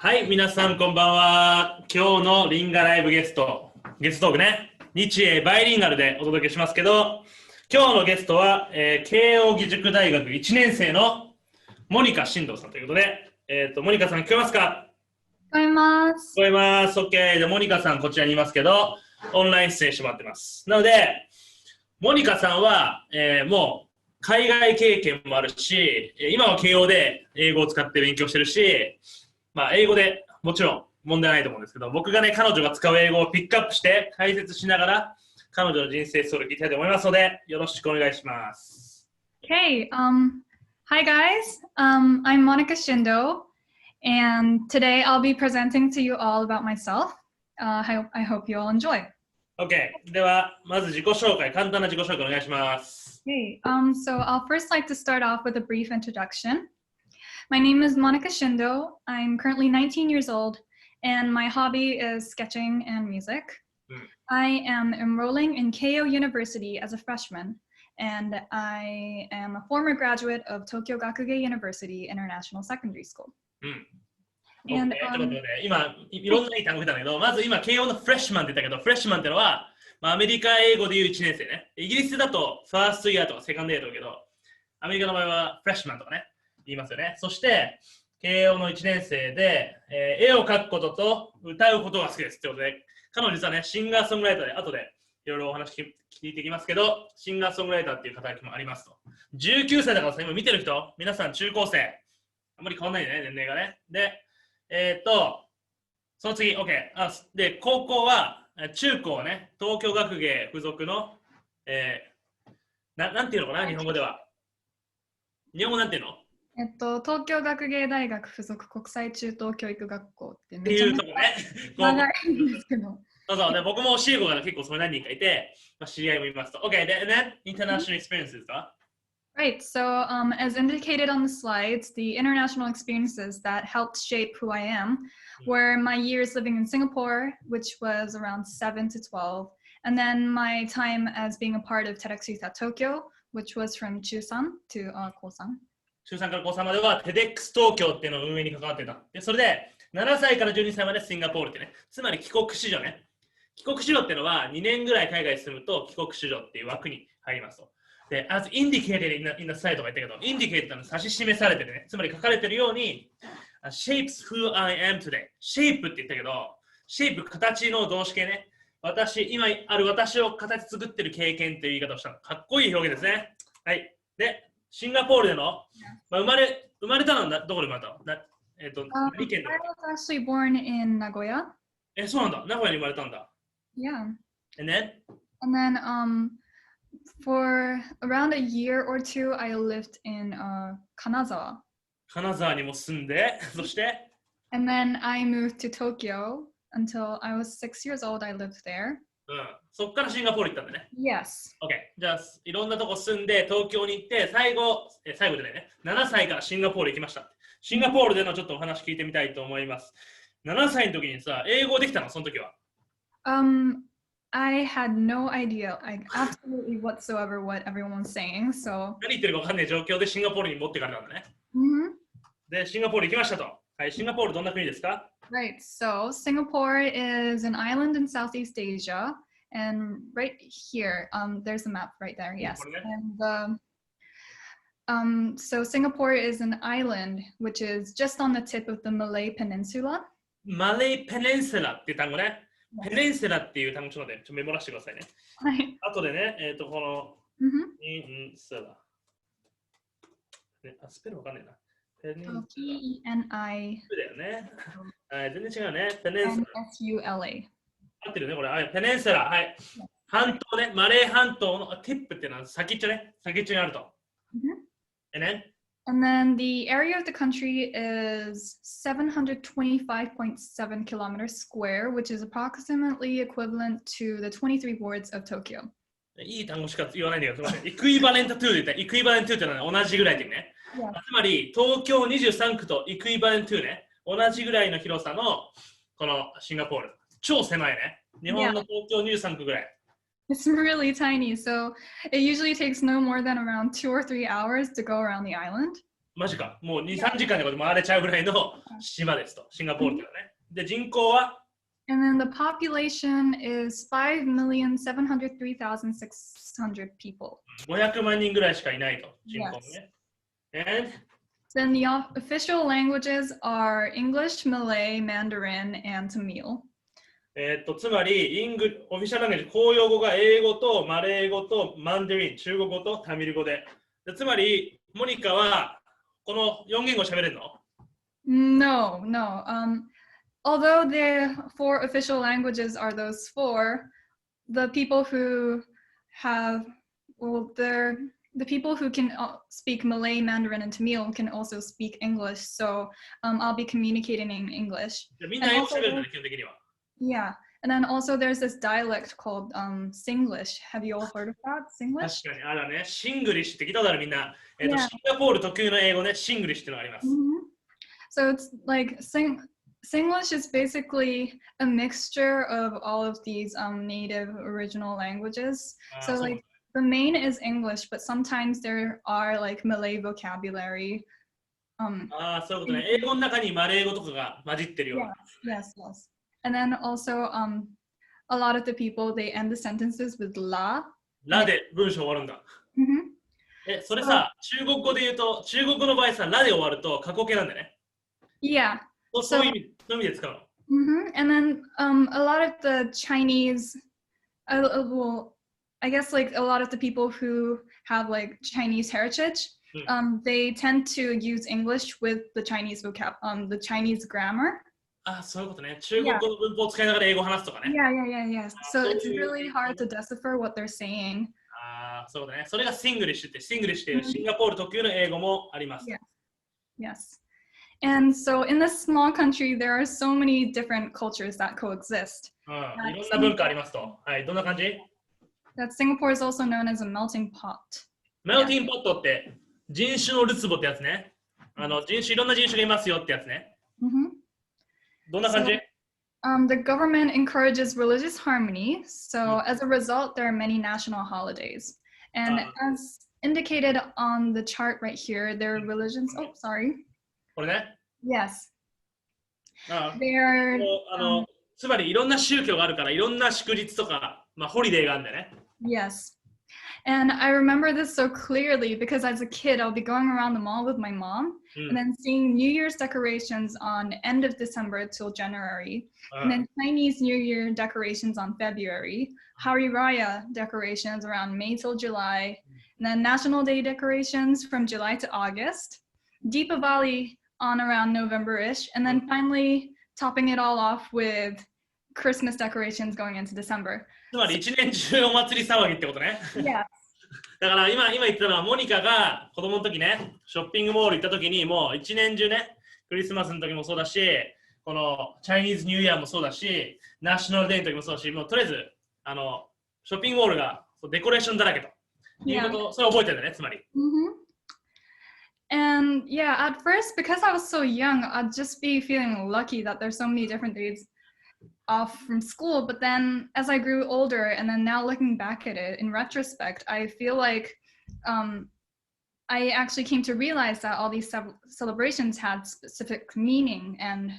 はい、皆さんこんばんは。今日のリンガライブゲストークね、日英バイリンガルでお届けしますけど、今日のゲストは、慶應義塾大学1年生のモニカ進藤さんということで、モニカさん聞こえますか？聞こえます。聞こえます。OK。で、モニカさんこちらにいますけど、オンライン出演してもらってます。なので、モニカさんは、もう海外経験もあるし、今は慶応で英語を使って勉強してるし、まあ、英語でもちろん問題ないと思うんですけど、僕がね、彼女が使う英語をピックアップして解説しながら、彼女の人生ストーリー聞きたいと思いますので、よろしくお願いします。Okay, hi guys. I'm Monica Shindo, and today I'll be presenting to you all about myself. I hope you all enjoy. OK。では、まず自己紹介、簡単な自己紹介お願いします。Okay, so I'll first like to start off with a brief introduction. My name is Monica Shindo. I'm currently 19 years old, and my hobby is sketching and music. I am enrolling in Keio University as a freshman, and I am a former graduate of Tokyo Gakugei University International Secondary School. And, 今、いろんないい単語出たんだけど、まず今、慶応のフレッシュマンって言ったけど、フレッシュマンってのは、アメリカ英語で言う1年生ね。イギリスだと、ファーストイヤーとかセカンドイヤーとかけど、アメリカの場合はフレッシュマンとかね、言いますよね。そして、慶応の1年生で、絵を描くことと歌うことが好きですってことで、彼女実はね、シンガーソングライターで、後でいろいろお話聞いていきますけど、シンガーソングライターっていう肩書きもありますと。19歳だからさ、今見てる人、皆さん中高生、あんまり変わんないね、年齢がね。で、その次、OK。で、高校は、中高はね、東京学芸附属の、なんていうのかな、日本語では。日本語なんていうの？東京学芸大学附属国際中等教育学校ってめちゃめちゃ長いんですけど。そうそう、で僕も教え子が結構それ何人かいて、知り合いもいますと。OK、で、ね、international experiences か？Right, so as indicated on the slides, the international experiences that helped shape who I am were my years living in Singapore, which was around 7 to 12, and then my time as being a part of TEDx Youth at Tokyo, which was from Chusan to Kosan. 中3から高3までは TEDx 東京っていうのを運営に関わってた。で、それで7歳から12歳までシンガポールってね、つまり帰国子女ね。帰国子女っていうのは2年ぐらい海外に住むと帰国子女っていう枠に入りますと。で、as indicated in the site とか言ったけど、indicated の指し示されてるね。つまり書かれてるように、shapes who I am today。shape って言ったけど、shape 形の動詞形ね。今ある私を形作ってる経験っていう言い方をしたの。かっこいい表現ですね。はい。で、シンガポールでの、生まれたのはどこで生まれたの？何県だ？ I was actually born in Nagoya. そうなんだ。名古屋に生まれたんだ。Yeah. And then? And then for around a year or two, I lived in Kanazawa. 金沢にも住んで、そして And then I moved to Tokyo until I was 6 years old. I lived there. そっからシンガポール行ったんだね。Yes. OK。じゃあ、いろんなとこ住んで、東京に行って、最後じゃないね。7歳からシンガポール行きました。シンガポールでのちょっとお話聞いてみたいと思います。7歳の時にさ、英語できたの？その時は。I had no idea, absolutely whatsoever what everyone was saying. So 何言ってるか分かんない状況でシンガポールに持ってかれたんだね。で、シンガポール行きましたと。はい、シンガポールどんな国ですか？ Right, so Singapore is an island in Southeast Asia, and right here, there's a map right there, yes. And so Singapore is an island which is just on the tip of the Malay Peninsula. Malay Peninsula っていう単語ね。ペニンセラっていう単語ちょっとメモらせてくださいね。はい。あとでね、この、ペニンセラ。スペルわかんないな。P-E-N-I。だよね。全然違うね。ペニンセラ。S-U-L-A。合ってるね、これ。ペニンセラ。はい。半島ね、マレー半島のティップっていうのは先っちょね。先っちょにあると。And then the area of the country is 725.7 kilometers square, which is approximately equivalent to the 23 wards of Tokyo. いい単語しか言わないんだけど、イクイバレントトゥーで言ったら、イクイバレントトゥーってのは同じぐらいっていうね。つまり、東京23区とイクイバレントトゥーね、同じぐらいの広さのこのシンガポール。超狭いね。日本の東京23区ぐらい。It's really tiny, so it usually takes no more than around 2 or 3 hours to go around the island. マジか。もう2、3時間でこれ回れちゃうぐらいの島ですと。シンガポールというね。で、人口は And then the population is 5,703,600 people. 500万人ぐらいしかいないと。人口ね。And Then the official languages are English, Malay, Mandarin, and Tamil. つまり、オフィシャルランゲージ、公用語が英語とマレー語とマンダリン、中国語とタミル語で。つまり、モニカはこの4言語喋れるの？ No, no. Although the 4 official languages are those 4, the people who have, well, the people who can speak Malay, Mandarin, and Tamil can also speak English. So I'll be communicating in English. みんな英語喋るんだね、基本的には。Yeah. And then also there's this dialect called Singlish. Have you all heard of that? Singlish? 確かに、あらね、シングリッシュって聞いたことあるみんな。Yeah. シンガポール特有の英語ね、シングリッシュっていうのがあります。So it's like Singlish is basically a mixture of all of these native original languages. So like the main is English, but sometimes there are like Malay vocabulary. そういうことね。英語の中にマレー語とかが混じってるような。Yes. And then also a lot of the people, they end the sentences with la. ラで文章終わるんだ。それさ、中国語で言うと、中国語の場合さ、ラで終わると過去形なんだよね。Yeah. そういう意味で使うの。And then a lot of the Chinese, well, I guess like a lot of the people who have like Chinese heritage, they tend to use English with the Chinese the Chinese grammar. そういうことね。中国語の文法を使いながら英語を話すとかね。Yeah. So it's really hard to decipher what they're saying. そうだね。それがシングリッシュって、シングリッシュっていうシンガポール特有の英語もあります。Yes. And so in this small country, there are so many different cultures that coexist. いろんな文化ありますと。はい、どんな感じ？ That Singapore is also known as a melting pot. Melting pot って人種のるつぼってやつね。いろんな人種がいますよってやつね。どんな感じ？ The government encourages religious harmony, so as a result, there are many national holidays. And as indicated on the chart right here, there are religions. Oh, sorry. これね。Yes. つまりいろんな宗教があるからいろんな祝日とか、ホリデーがあるんだよね。Yes. And I remember this so clearly because as a kid, I'll be going around the mall with my mom and then seeing New Year's decorations on end of December till January, and then Chinese New Year decorations on February, Hari Raya decorations around May till July, and then National Day decorations from July to August, Deepavali on around November-ish, and then finally topping it all off with Christmas decorations going into December. つまり一年中お祭り騒ぎってことね。Yeah. だから今言ったのはモニカが子供の時ね、ショッピングモール行った時にもう一年中ね、クリスマスの時もそうだし、このチャイニーズニューイヤーもそうだし、ナショナルデーの時もそうだし、もうとりあえずショッピングモールがデコレーションだらけということ、それを覚えてるんだね、つまり。And yeah, at first, because I was so young, I'd just be feeling lucky that there's so many different days off from school. But then as I grew older and then now looking back at it in retrospect, I feel like I actually came to realize that all these celebrations had specific meaning and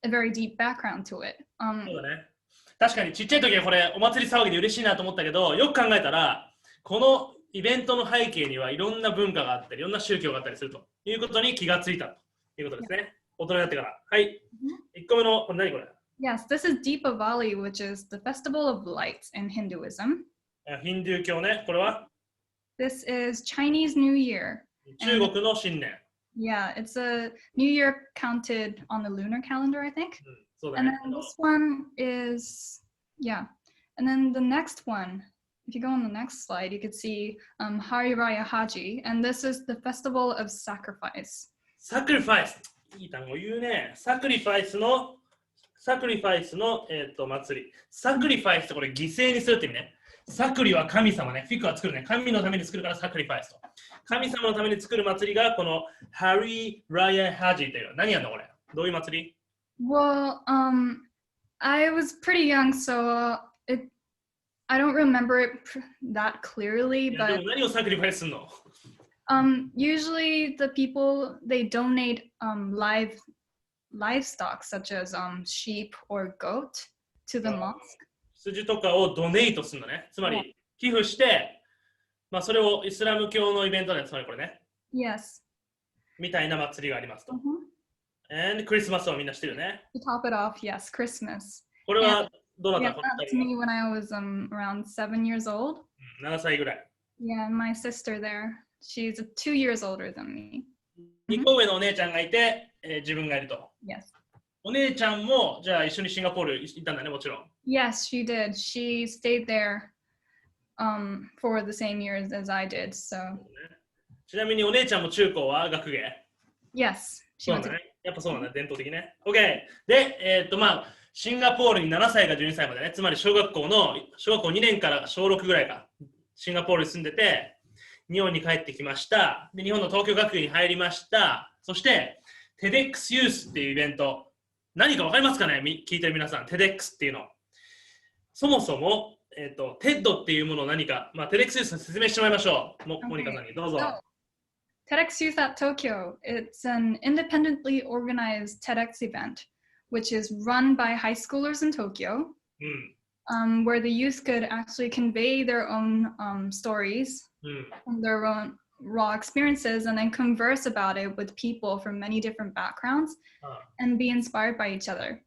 a very deep background to it. そうだね。確かにちっちゃい時はこれお祭り騒ぎで嬉しいなと思ったけど、よく考えたらこのイベントの背景にはいろんな文化があったり、いろんな宗教があったりするということに気がついたということですね。大人になってから。はい。1個目の、これ何これ？ Yes, this is Deepavali, which is the festival of lights in Hinduism. ヒンドゥー教ね。これは This is Chinese New Year. 中国の新年。Yeah, it's a New Year counted on the lunar calendar, I think. そうだね。And then this one is, yeah. And then the next one, if you go on the next slide, you could see Hari Raya Haji, and this is the festival of sacrifice. Sacrifice! いい単語言うね。サクリファイスの祭り。サクリファイスってこれ犠牲にするって意味ね。サクリは神様ね。フィクは作るね。神のために作るからサクリファイスと。神様のために作る祭りがこのハリー・ライア・ハジという。何やんだこれ？どういう祭り？ Well, I was pretty young, so I don't remember it that clearly, で but も何をサクリファイスするの？ Usually the people they donate livestock such as sheep or goat to the mosque. 羊とかをドネイトするのね。つまり、寄付して、まあ、それをイスラム教のイベントで、つまりこれね。Yes. みたいな祭りがありますと。And クリスマスはみんなしてるよね。To top it off, yes, Christmas. これはどうだった Yeah, that's me when I was around 7 years old. 7歳ぐらい。Yeah, and my sister there, she's 2 years older than me. 2個上のお姉ちゃんがいて、自分がいると。Yes. お姉ちゃんも、じゃあ一緒にシンガポール行ったんだね、もちろん。Yes, she did. She stayed there for the same years as I did, so. ちなみにお姉ちゃんも中高は学芸 Yes. そうだね。やっぱそうなんだ、伝統的ね。OK。で、まあ、シンガポールに7歳か12歳までね、つまり小学校2年から小6ぐらいか、シンガポールに住んでて、日本に帰ってきました。で、日本の東京学院に入りました。そして、TEDx ユースっていうイベント。何か分かりますかね聞いてる皆さん。TEDx っていうの。そもそも、TED っていうものを何か、まあ、TEDx ユース説明してもらいましょう。モニカさんにどうぞ。TEDx Youth at Tokyo. It's an independently organized TEDx event, which is run by high schoolers in Tokyo, where the youth could actually convey their own stories and their own raw experiences and then converse about it with people from many different backgrounds and be inspired by each other.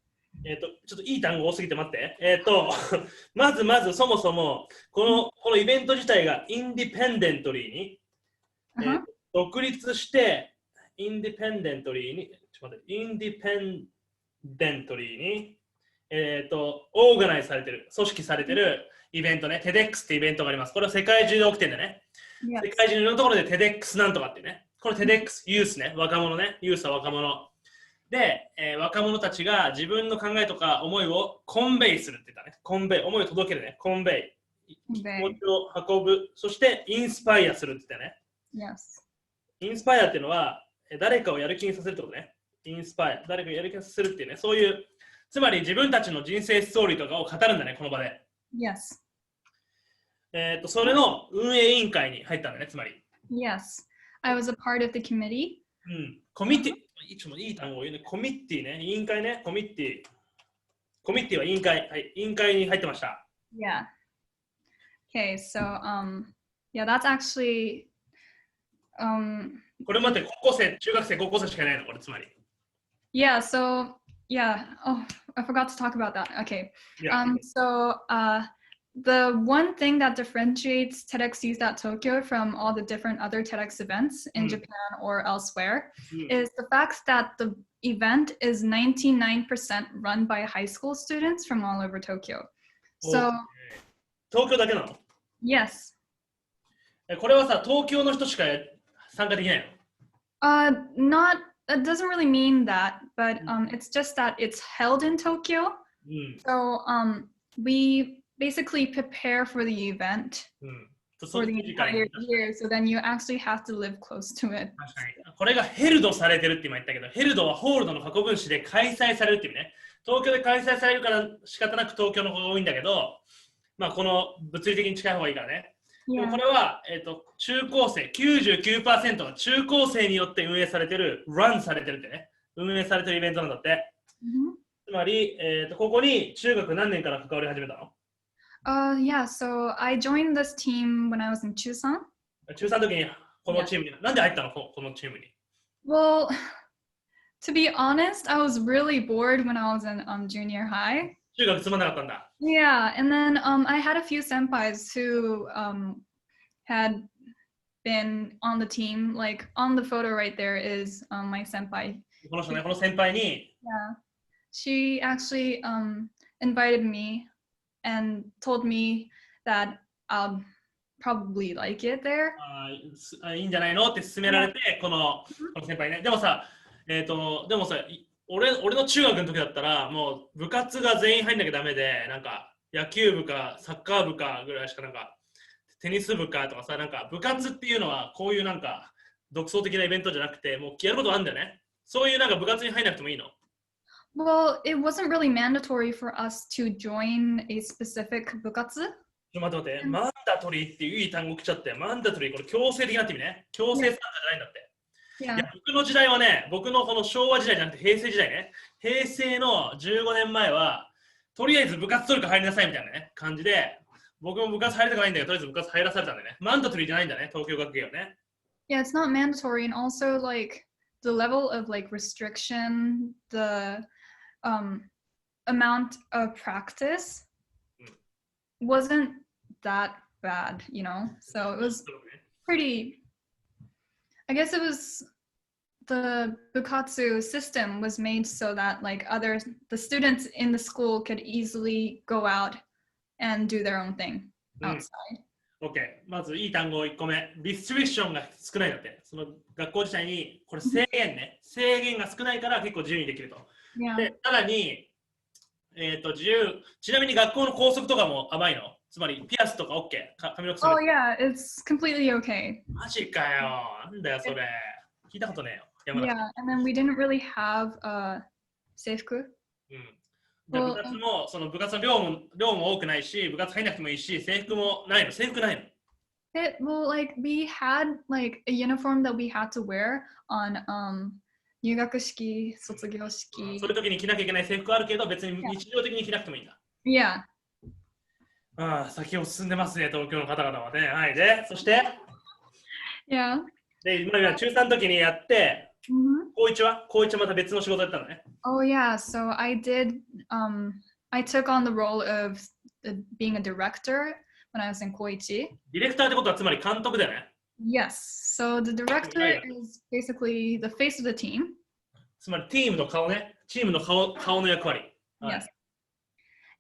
ちょっといい単語多すぎて待って。まずそもそもこのイベント自体がインディペンデントリーに、独立してインディペンデントリーにオーガナイズされてる、組織されてるイベントね、TEDx ってイベントがあります。これは世界中で起きてるんだね。世界中のいろんなところで TEDx なんとかってね。これ TEDx ユースね、若者ね、ユースは若者。で、若者たちが自分の考えとか思いをコンベイするって言ったね。コンベイ、思いを届けるね。コンベイ。気持ちを運ぶ。そしてインスパイアするって言ったね。Yes. インスパイアっていうのは誰かをやる気にさせるってことね。インスパイア、誰かをやる気にさせるっていうね。そういう、つまり自分たちの人生ストーリーとかを語るんだね、この場で。Yes. それの運営委員会に入ったんだね、つまり。Yes. I was a part of the committee. コミッティ、いつもいい単語を言うね。コミッティね。委員会ね。コミッティ。コミッティは委員会。はい。委員会に入ってました。Yeah. Okay, so yeah, that's actually これまで高校生、中学生、高校生しかいないの、これつまり。Yeah, so yeah. Oh, I forgot to talk about that. Okay. Yeah. The one thing that differentiates TEDx Youth at Tokyo from all the different other TEDx events in Japan or elsewhere is the fact that the event is 99% run by high school students from all over Tokyo. So 東京だけなの？ Yes. これはさ、東京の人しか参加できないの？ It doesn't really mean that, but it's just that it's held in Tokyo. So we basically prepare for the event for the entire year, so then you actually have to live close to it. 確かに。これがヘルドされてるって今言ったけど、ヘルドはホールドの過去分詞で開催されるっていうね。東京で開催されるから仕方なく東京の方が多いんだけど、まあこの物理的に近い方がいいからね。でもこれは、中高生、99% が中高生によって運営されてる、ランされてるってね、運営されてるイベントなんだって。つまり、ここに中学何年から関わり始めたの？Yeah, so I joined this team when I was in Chusan. 中3の時にこのチームに、なんで入ったのこのチームに？ Well, to be honest, I was really bored when I was in junior high. 中学つまんなかったんだ。Yeah, and then I had a few senpais who had been on the team. Like on the photo right there is my senpai. この人ね、この先輩に。Yeah, she actually invited me and told me that I'll probably like it there. いいんじゃないのって勧められて、この先輩ね。でもさ、俺の中学の時だったら、もう部活が全員入んなきゃダメで、なんか野球部かサッカー部かぐらいしかなんか、テニス部かとかさ、なんか部活っていうのはこういうなんか独創的なイベントじゃなくて、もうやることあるんだよね。そういうなんか部活に入んなくてもいいの？Well, it wasn't really mandatory for us to join a specific bukatsu. 待って。マンダトリーっていういい単語来ちゃって、マンダトリー、これ強制的なって意味ね。強制参加じゃないんだって。いや、僕の時代はね、僕のこの昭和時代じゃなくて平成時代ね。平成の15年前は、とりあえず部活取るか入りなさいみたいなね、感じで、僕も部活入りたくないんだけど、とりあえず部活入らされたんだよね。マンダトリーじゃないんだね、東京学芸はね。Yeah, it's not mandatory, and also like the level of like restriction, the amount of practice wasn't that bad, you know? So it was pretty, I guess it was the bukatsu system was made so that like the students in the school could easily go out and do their own thing outside. OK。まずいい単語1個目。リストリクションが少ないんだって。その学校自体に、これ制限ね。制限が少ないから結構自由にできると。で、さらに、ちなみに学校の校則とかも甘いの？つまり、ピアスとか OK？ 髪の毛する。Oh yeah, it's completely okay. マジかよ。なんだよ、それ。聞いたことねえよ。Yeah, and then we didn't really have制服。部活も、その部活の量も多くないし、部活入んなくてもいいし、制服もないの。制服ないの。Well, like we had like a uniform that we had to wear on 入学式、卒業式。そういう時に着なきゃいけない制服あるけど、別に日常的に着なくてもいいんだ。Yeah. ああ、先を進んでますね、東京の方々はね。はい。で、そして、Yeah. で、今中3の時にやって、高一はまた別の仕事やったのね。Oh yeah, so I took on the role of being a director when I was in 高一。ディレクターってことはつまり監督だよね。Yes, so the director is basically the face of the team. つまりチームの顔ね。チームの顔の役割。Yes.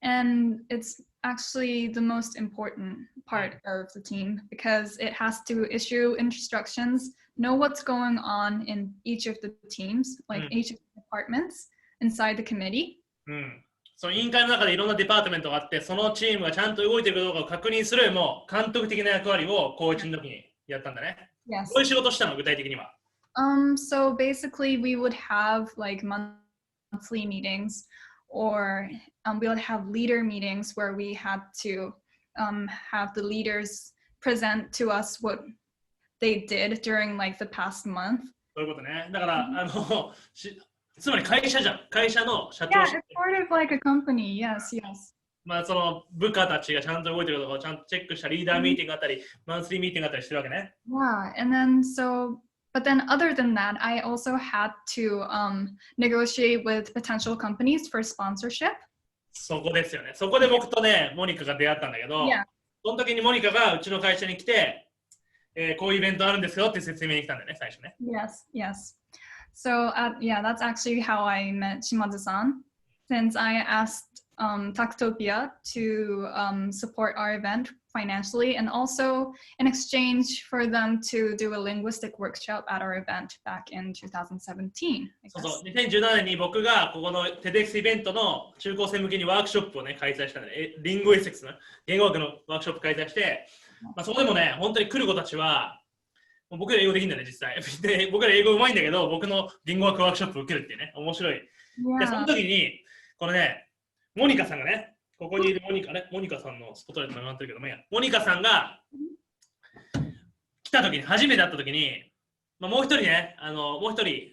And it's actually the most important part of the team because it has to issue instructions, know what's going on in each of the teams, like each of the departments inside the committee. その委員会の中でいろんなデパートメントがあって、そのチームがちゃんと動いているかどうかを確認するもう監督的な役割を高1の時にやったんだね。Yes. どういう仕事したの具体的には。So basically we would have like monthly meetings or we would have leader meetings where we had to have the leaders present to us what they did during like the past month. そういうことね。だからつまり会社じゃん。会社の社長。Yeah, it's sort of like a company. Yes, yes. まあその部下たちがちゃんと動いてることをちゃんとチェックしたリーダーミーティングがあったり、マンスリーミーティングがあったりしてるわけね。Yeah, and then but then other than that, I also had to negotiate with potential companies for sponsorship. そこですよね。そこで僕とね、モニカが出会ったんだけど、その時にモニカがうちの会社に来て、こういうイベントあるんですよって説明に来たんだよね、最初ね。Yes, yes. So yeah, that's actually how I met Shimazu-san. Since I asked Tactopia to support our event financially and also in exchange for them to do a linguistic workshop at our event back in 2017. そうそう、2017年に僕がここのTEDxイベントの中高生向けにワークショップをね、開催したんで、リングエッセクスの言語学のワークショップ開催して、そこでもね、本当に来る子たちは、僕ら英語できるんだね、実際。で、僕ら英語うまいんだけど、僕の言語学ワークショップを受けるっていうね、面白い。で、その時に、このね、モニカさんがね、ここにいるモニカさんのスポットライトが上がってるけども、モニカさんが来た時に、初めて会った時に、もう一人ね、もう一人、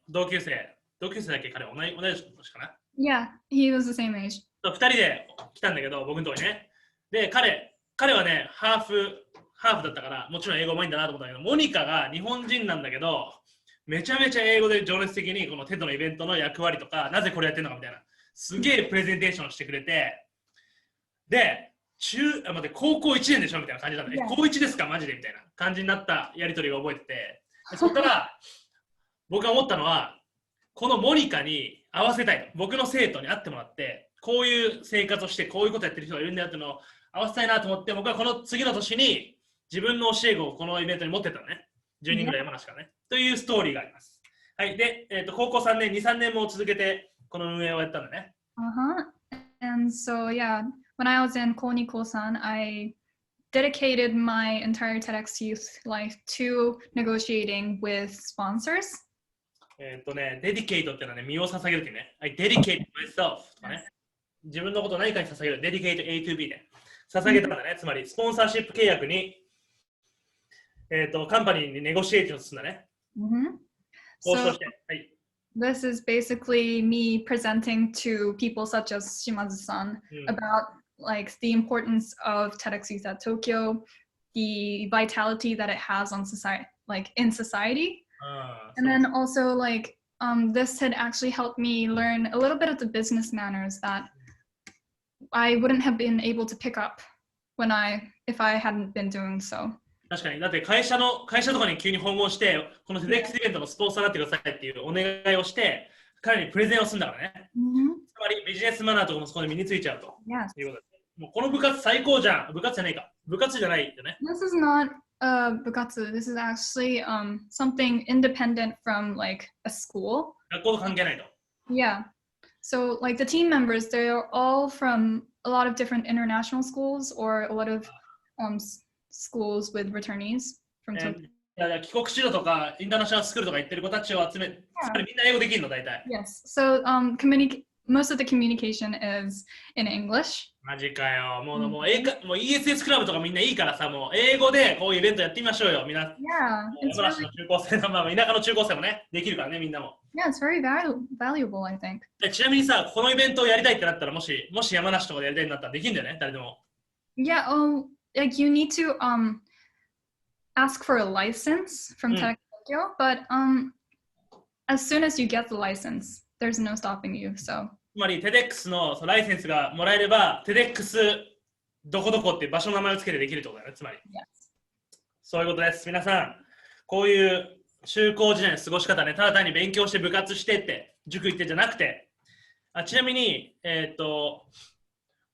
同級生だっけ彼、同い年かな。Yeah, he was the same age. 二人で来たんだけど、僕のとこにね。で、彼はね、ハーフだったから、もちろん英語うまいんだなと思ったけど、モニカが日本人なんだけど、めちゃめちゃ英語で情熱的にこのテッドのイベントの役割とか、なぜこれやってるのかみたいな、すげえプレゼンテーションしてくれて、で、高校1年でしょみたいな感じなんだね。高1ですかマジでみたいな感じになったやりとりが覚えてて、そこから僕が思ったのは、このモニカに合わせたいと。僕の生徒に会ってもらって、こういう生活をして、こういうことやってる人がいるんだよっていうのを合わせたいなと思って、僕はこの次の年に自分の教え子をこのイベントに持ってったのね。10人ぐらい山梨からね。というストーリーがあります。はい。で、高校3年、2、3年も続けて、この運営をやったんだね。And so, yeah, when I was in Koni Kosan, I dedicated my entire TEDx youth life to negotiating with sponsors. デディケイトってのはね、身を捧げるっていうね。I dedicate myself とかね。自分のことを何かに捧げる。dedicate A to B で。捧げたんだね。つまり、スポンサーシップ契約に、カンパニーにネゴシエーションするんだね。交渉して。はい。This is basically me presenting to people such as Shimazu-san about like the importance of TEDx Youth at Tokyo, the vitality that it has on society, like in society. And then also like this had actually helped me learn a little bit of the business manners that I wouldn't have been able to pick up if I hadn't been doing so. 確かに。だって会社とかに急に訪問して、この TEDx イベントのスポンサーになってくださいっていうお願いをして、彼にプレゼンをするんだからね。つまりビジネスマナーとかもそこで身についちゃうと。いうことです。もうこの部活最高じゃん。部活じゃないか。部活じゃないよね。This is not bukatsu. This is actually something independent from like a school. 学校と関係ないと。Yeah. So like the team members, they are all from a lot of different international schools or a lot of schools with returnees from Tokyo. 帰国子女とかインターナショナルスクールとか行ってる子たちを集め、つまりみんな英語できるの大体。Yes. So most of the communication is in English. マジかよ。もうESS クラブとかみんないいからさ、もう英語でこういうイベントやってみましょうよ。みんな。山梨の中高生、田舎の中高生もね、できるからね、みんなも。Yeah, it's very valuable, I think. ちなみにさ、このイベントをやりたいってなったら、もし山梨とかでやりたいんだったらできるんだよね、誰でも。Yeah, like you need to ask for a license from TEDx Tokyo, but as soon as you get the license, there's no stopping you. So つまり TEDx のライセンスがもらえれば TEDx どこどこっていう場所の名前をつけてできるってことだよね。つまり、そういうことです。皆さん、こういう中高時代の過ごし方ね、ただ単に勉強して部活してって塾行ってじゃなくて、ちなみに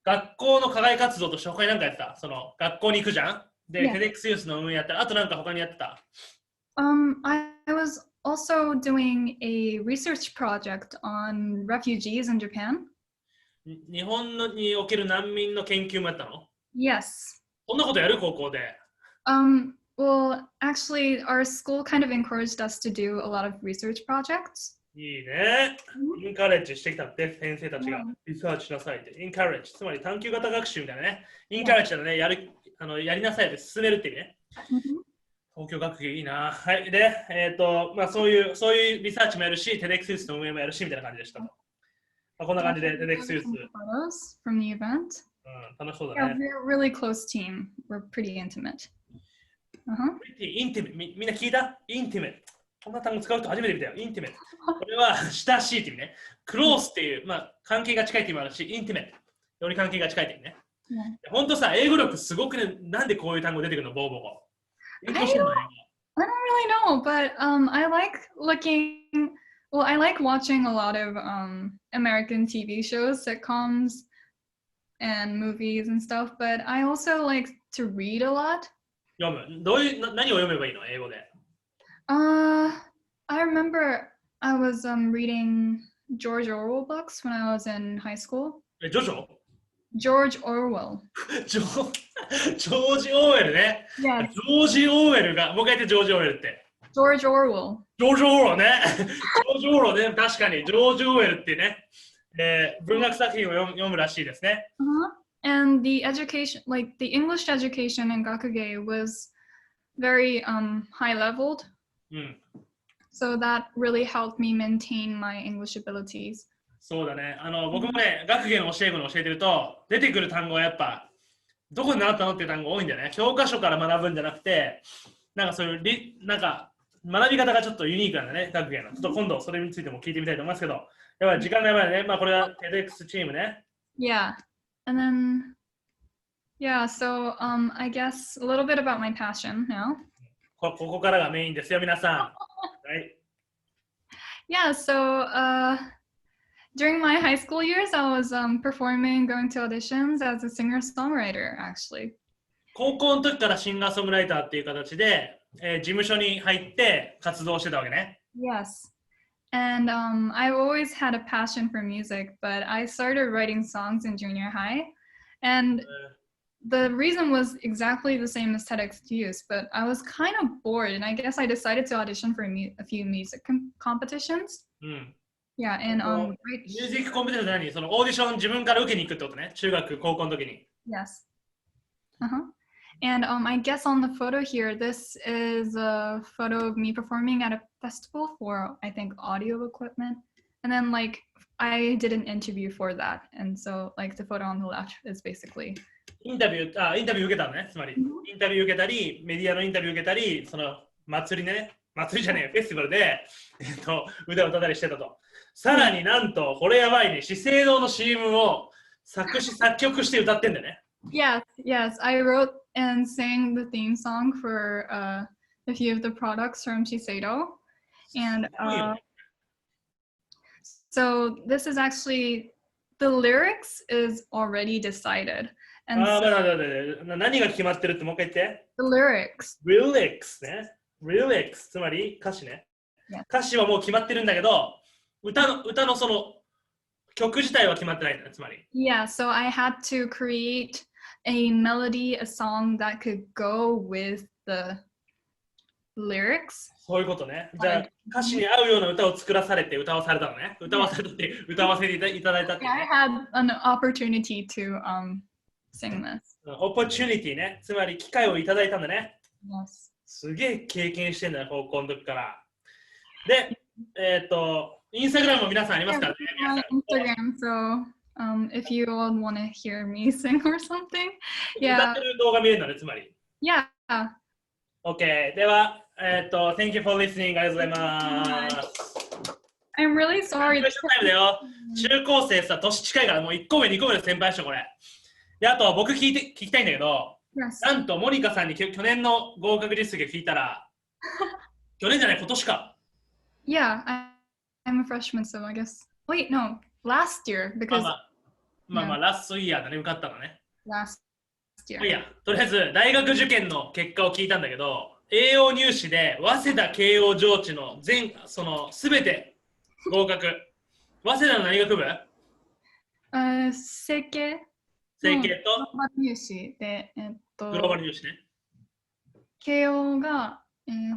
学校の課外活動として他に何かやってた？その学校に行くじゃん。で、TEDx ユースの運営やったら、あとなんか他にやってた？ I was also doing a research project on refugees in Japan. 日本における難民の研究もやったの？ Yes. そんなことやる？高校で。Well, actually, our school kind of encouraged us to do a lot of research projects. いいね。インカレッジしてきたって先生たちがリサーチしなさいって。インカレッジ、つまり探究型学習みたいなね。インカレッジだね、やりなさいって進めるっていうね。東京学芸いいな。はい。で、そういうリサーチもやるし、TEDx ユースの運営もやるしみたいな感じでした。こんな感じで TEDx ユース。From the event. 楽しそうだね。Yeah, we're a really close team. We're pretty intimate. Intimate。みんな聞いた？ Intimate。こんな単語使う人初めて見たよ。Intimate。これは親しいって意味ね。Close っていう、関係が近いって意味もあるし、Intimate。より関係が近いって意味ね。ほんとさ、英語力すごくね、なんでこういう単語出てくるの？ボーボコ。I don't really know, but I like watching a lot of American TV shows, sitcoms, and movies and stuff, but I also like to read a lot. 何を読めばいいの？英語で。I remember I was reading George Orwell books when I was in high school. ジョジョ？ George Orwell. ジョージ・オーウェルね。Yes. ジョージ・オーウェルが、もう一回言ってジョージ・オーウェルって。George Orwell. ジョージ・オーウェルね。ジョージ・オーウェルね。確かに、ジョージ・オーウェルってね、文学作品を読むらしいですね。And the education, like the English education in Gakugei was very high leveled. So that really helped me maintain my English abilities. そうだね。僕もね、学芸の教え子に教えてると、出てくる単語はやっぱ、どこに習ったのっていう単語多いんだよね。教科書から学ぶんじゃなくて、なんかそういうなんか学び方がちょっとユニークなんだね、学芸の。ちょっと今度それについても聞いてみたいと思いますけど、やばい、時間がやばいね。これは TEDx チームね。Yeah. And then, yeah, so I guess a little bit about my passion now. ここからがメインですよ、皆さん。はい。Yeah, so during my high school years, I was performing, going to auditions as a singer-songwriter, actually. 高校の時からシンガーソングライターっていう形で、事務所に入って活動してたわけね。Yes. And I've always had a passion for music, but I started writing songs in junior high. And the reason was exactly the same as TEDx Youth, but I was kind of bored, and I guess I decided to audition for a few music competitions. Yeah, and ミュージックコンペティションって何？そのオーディション自分から受けに行くってことね。中学、高校の時に。Yes. Uh-huh. And I guess on the photo here, this is a photo of me performing at a festival for, I think, audio equipment. And then, like, I did an interview for that. And so, like, the photo on the left is basically... インタビュー受けたのね、つまり。インタビュー受けたり、メディアのインタビュー受けたり、その祭りね、祭りじゃねえ、フェスティバルで、歌を歌ったりしてたと。さらになんと、これやばいね、資生堂の CM を作詞作曲して歌ってんだよね。Yes, yes. I wrote and sang the theme song for a few of the products from Shiseido. And so this is actually, the lyrics is already decided. And so, 何が決まってるってもう一回言って。the lyrics. lyrics ね。lyrics つまり歌詞ね。Yeah. 歌詞はもう決まってるんだけど、歌のその曲自体は決まってないんだね、つまり。Yeah, so I had to create a melody, a song that could go with the lyrics. そういうことね。じゃあ、歌詞に合うような歌を作らされて歌わされたのね。歌わせて歌わせていただいたって、ね。Yeah, I had an opportunity to sing this. opportunity ね。つまり機会をいただいたんだね。Yes. すげえ経験してんだよ、高校の時から。で、インスタグラムも皆さんありますからね。My Instagram, so if you all want to hear me sing or something, 歌 yeah. ってる動画見れるのね、つまり。Yeah. OK。では、Thank you for listening. ありがとうございます。I'm really sorry. タイムだよ。中高生さ、年近いからもう1個目、2個目で先輩でしょ、これ。で、あと僕聞きたいんだけど、Yes. なんとモニカさんに去年の合格実績を聞いたら、去年じゃない、今年か。Yeah, I'm a freshman, so I guess. Wait, no, last year, because ラストイヤーだね、受かったのね。last year. いや、とりあえず大学受験の結果を聞いたんだけど、栄養入試で早稲田慶応上智のすべて合格。早稲田の何学部？整形と入試で、グローバル入試ね。慶応が、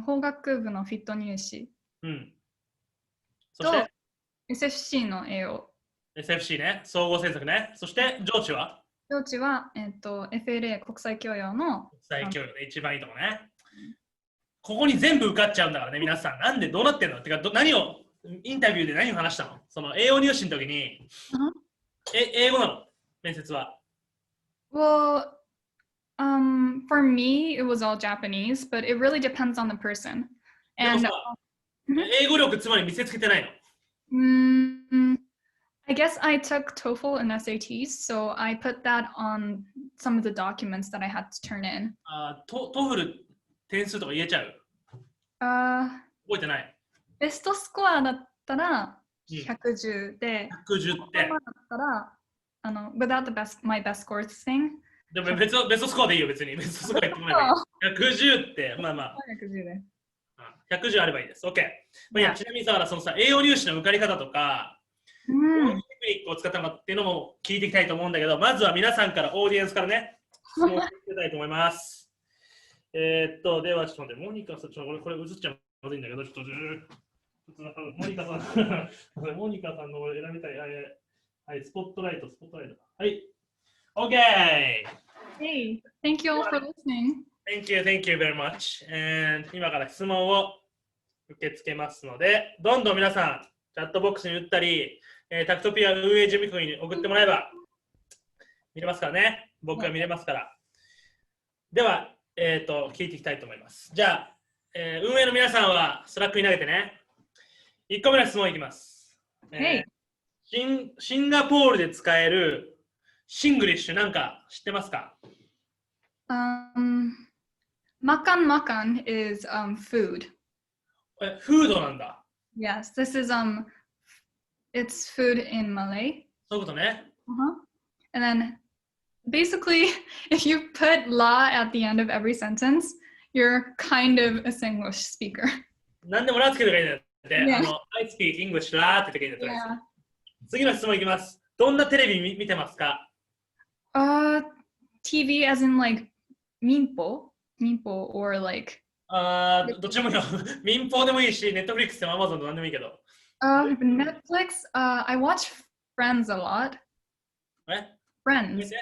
法学部のフィット入試。うん。そして SFC の栄養。SFC ね、総合政策ね。そして上智は上智は、FLA 国際教養の国際教養ね、一番いいとこね。ここに全部受かっちゃうんだからね、皆さん。なんでどうなってんの？てかインタビューで何を話したの？その栄養入試の時に、英語なの？面接は。Well, for me, it was all Japanese, but it really depends on the person. And 英語力つまり見せつけてないの？I guess I took TOEFL and SATs, so I put that on some of the documents that I had to turn in. トフル点数とか言えちゃう？覚えてない。ベストスコアだったら110で、110って。だったらwithout my best scores thing. でもベストスコアでいいよ、別に。ベストスコア言ってもらえばいい。110って、まあまあ。110あればいいです。OK。ちなみにさ、そのさ、栄養入試の受かり方とか、テクニックを使ったのかっていうのも聞いていきたいと思うんだけど、まずは皆さんから、オーディエンスからね、質問していきたいと思います。では、ちょっと待って、モニカさん、これ映っちゃうまずいんだけど、ちょっとモニカさん、モニカさんの選びたい。はい、スポットライト。はい。OK! Hey, thank you all for listening. Thank you very much. And 今から質問を受け付けますので、どんどん皆さん、チャットボックスに打ったり、タクトピア運営事務局に送ってもらえば見れますからね。僕が見れますから。では、聞いていきたいと思います。じゃあ、運営の皆さんはスラックに投げてね。1個目の質問いきます。シンガポールで使えるシングリッシュなんか知ってますか？Makan is food. フードなんだ。Yes, this is it's food in Malay. そういうことね。And then basically, if you put la at the end of every sentence, you're kind of a Singlish speaker. 何でもらつけてばいいんだって。I speak English らーって言っていいんだって。次の質問いきます。どんなテレビ見てますか？TV as in like Minpo or like どっちもいいよ。民放でもいいし、Netflix でも Amazon でも何でもいいけど。Netflix, I watch Friends a lot. What? Friends.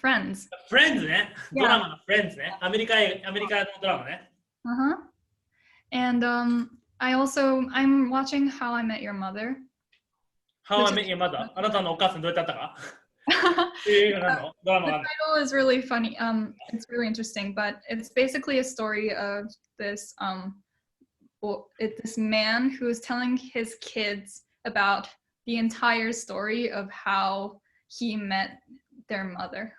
Friends. Friends ね。ド Yeah. ラマの Friends ね。アメリカのドラマね。Uh-huh. And I'm watching How I Met Your Mother. How I Met Your Mother。あなたのお母さんどうやってあったかっていう映画があるのドラマ The があるの title is really funny. It's really interesting, but it's basically a story of this this man who is telling his kids about the entire story of how he met their mother.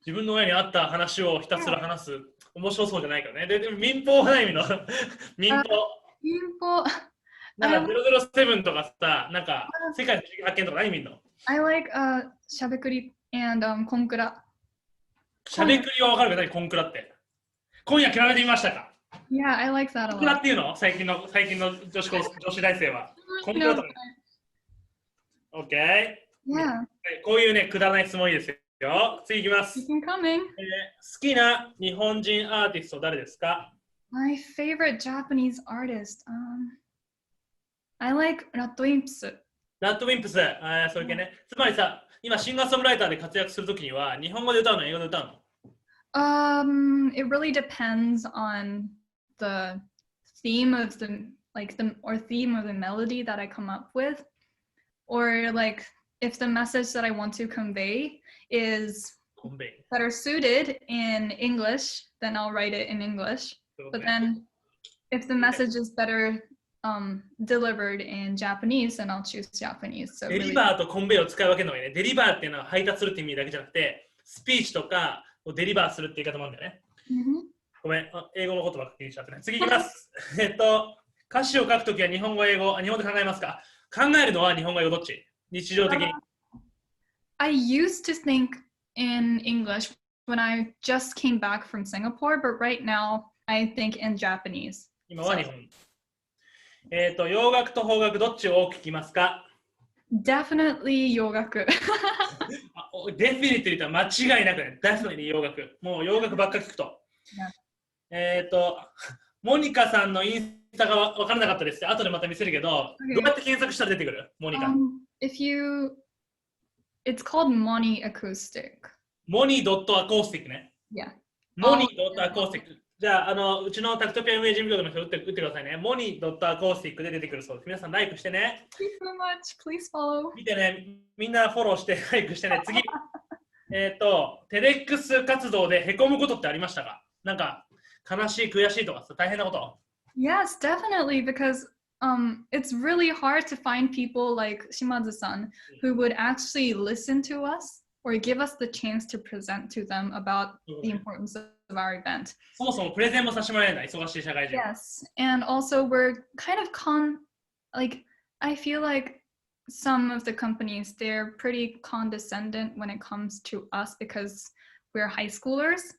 自分の親にあった話をひたすら話す。面白そうじゃないからね。でも民放はない意味の民放。Beautiful. なんか007とかさ、なんか世界の不思議発見とか何見んの I like Shabekuri and Konkura. しゃべくりはわかるけど何コンクラって。今夜比べてみましたか Yeah, I like that a コンクラ lot. っていうの最近の女子大生は。コンクラとか。OK。Yeah, こういうね、くだらない質問いいですよ。次いきます。 keep them coming. 好きな日本人アーティスト誰ですか My favorite Japanese artist. I like RADWIMPS. ラッドウィンプス、そういう系ね。つまりさ、今シンガーソングライターで活躍するときには、日本語で歌うの英語で歌うの It really depends on the theme of the theme of the melody that I come up with, or like if the message that I want to convey is コンベイ。 better suited in English, then I'll write it in English. そういうこと But ね then if the message is better delivered in Japanese, then I'll choose Japanese. So デリ really, バーとコンベイを使い分けるのがいいね。デリバーっていうのは配達するって意味だけじゃなくて、スピーチとかをデリバーするって言い方もあるんだよね。ごめん、英語の言葉気にしちゃってね。次いきます。歌詞を書くときは日本語、英語、日本で考えますか考えるのは日本語、英語どっち日常的に。I used to think in English when I just came back from Singapore, but right now I think in Japanese. 今は日本。洋楽と邦楽どっちを多く聞きますか Definitely yogaku. デフィニティ言ったら間違いなくね。Definitely 洋楽。もう洋楽ばっか聞くと。モニカさんのインスタが分からなかったです。後でまた見せるけど、どうやって検索したら出てくるモニカ。It's called Moni Acoustic. モニー.acoustic ね。Yeah. モニー.acoustic。じゃあ、うちのタクトピア運営事務局の人打ってくださいね。モニー.acoustic で出てくるそうです。皆さんライクしてね。Thank you so much. Please follow. 見てね。みんなフォローしてライクしてね。次。テレックス活動でへこむことってありましたかなんか悲しい、悔しいとか大変なこと Yes, definitely, because it's really hard to find people like Shimazu-san who would actually listen to us or give us the chance to present to them about the importance of our event. そもそもプレゼンもさせてもらえない、忙しい社会人。Yes, and also we're kind of I feel like some of the companies, they're pretty condescendent when it comes to us because we're high schoolers.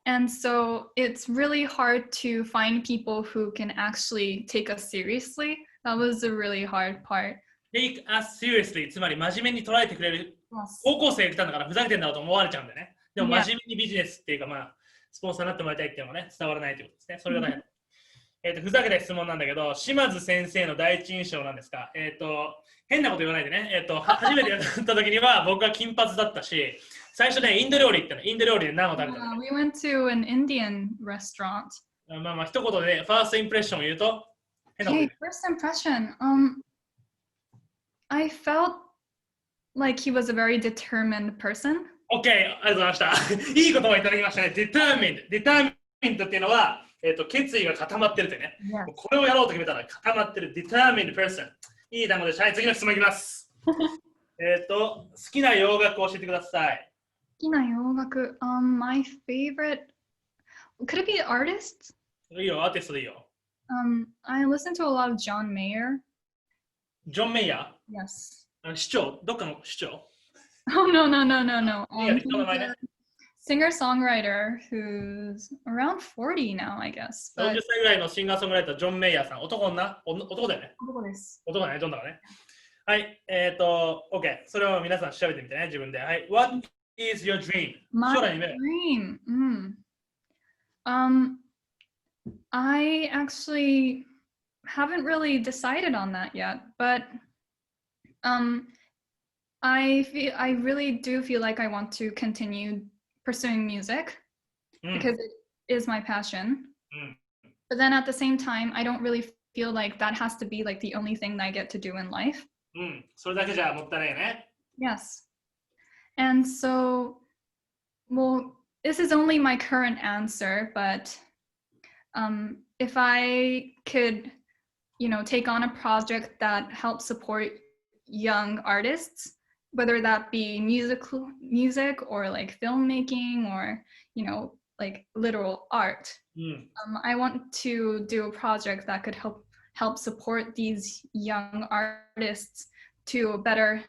And so it's really hard to find people who can actually take us seriously. That was a really hard part. Take us seriously つまり真面目に捉えてくれる高校生が来たんだからふざけてんだろうと思われちゃうんだよね。でも真面目にビジネスっていうかスポンサーになってもらいたいっていうのがね伝わらないということですね。それが大変。ふざけた質問なんだけど、島津先生の第一印象なんですか変なこと言わないでね。初めてやった時には僕は金髪だったし、最初ね、インド料理行ったの。インド料理で何を食べたの、We went to an Indian restaurant. 一言でファーストインプレッションを言うと、変なこと言う。First impression. I felt like he was a very determined person. OK、ありがとうございました。いい言葉いただきましたね。determined っていうのは、決意が固まってるってね。Yes. これをやろうと決めたら固まってる。determined person。いい単語でした。はい、次の質問いきます。好きな洋楽を教えてください。好きな洋楽、my favorite, could it be artists? いいよ、アーティストでいいよ。I listen to a lot of John Mayer. ジョン・メイヤー Yes. 市長どっかの市長 Oh, no. He's a singer-songwriter who's around 40 now, I guess. 40歳ぐらいのシンガーソングライター、ジョン・メイヤーさん。男だよね。男です。男だね、ジョンだからね。はい、OK。それを皆さん調べてみてね、自分で。はい。What is your dream? My 将来の夢。dream. I actually haven't really decided on that yet, but I really do feel like I want to continue pursuing music because it is my passion. But then at the same time, I don't really feel like that has to be like the only thing that I get to do in life. それだけじゃもったいないよね。Yes. And so, well, this is only my current answer, but if I could, take on a project that helps support young artists, whether that be music or like filmmaking or, like literal art, I want to do a project that could help support these young artists to better,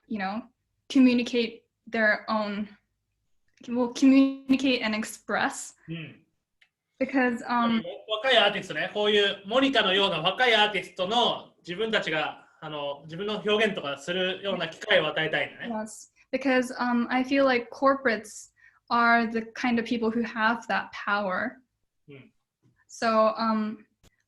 communicate their own, communicate and express. Because 若いアーティストね、こういうモニカのような若いアーティストの自分たちが自分の表現とかするような機会を与えたいのね。Yes, because I feel like corporates are the kind of people who have that power. So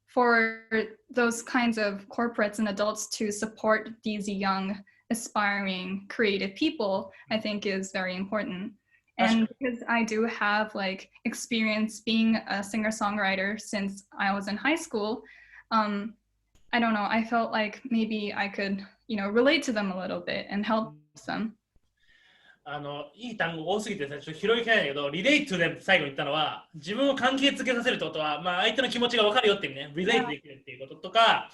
for those kinds of corporates and adults to support these young, aspiring, creative people, I think is very important. And because I do have like experience being a singer-songwriter since I was in high school, I don't know, I felt like maybe I could, relate to them a little bit and help them. いい単語多すぎてちょっと拾いきれないけど、relate to them 最後に言ったのは、自分を関係付けさせるってことは、相手の気持ちが分かるよっていうね、relate できるっていうこととか、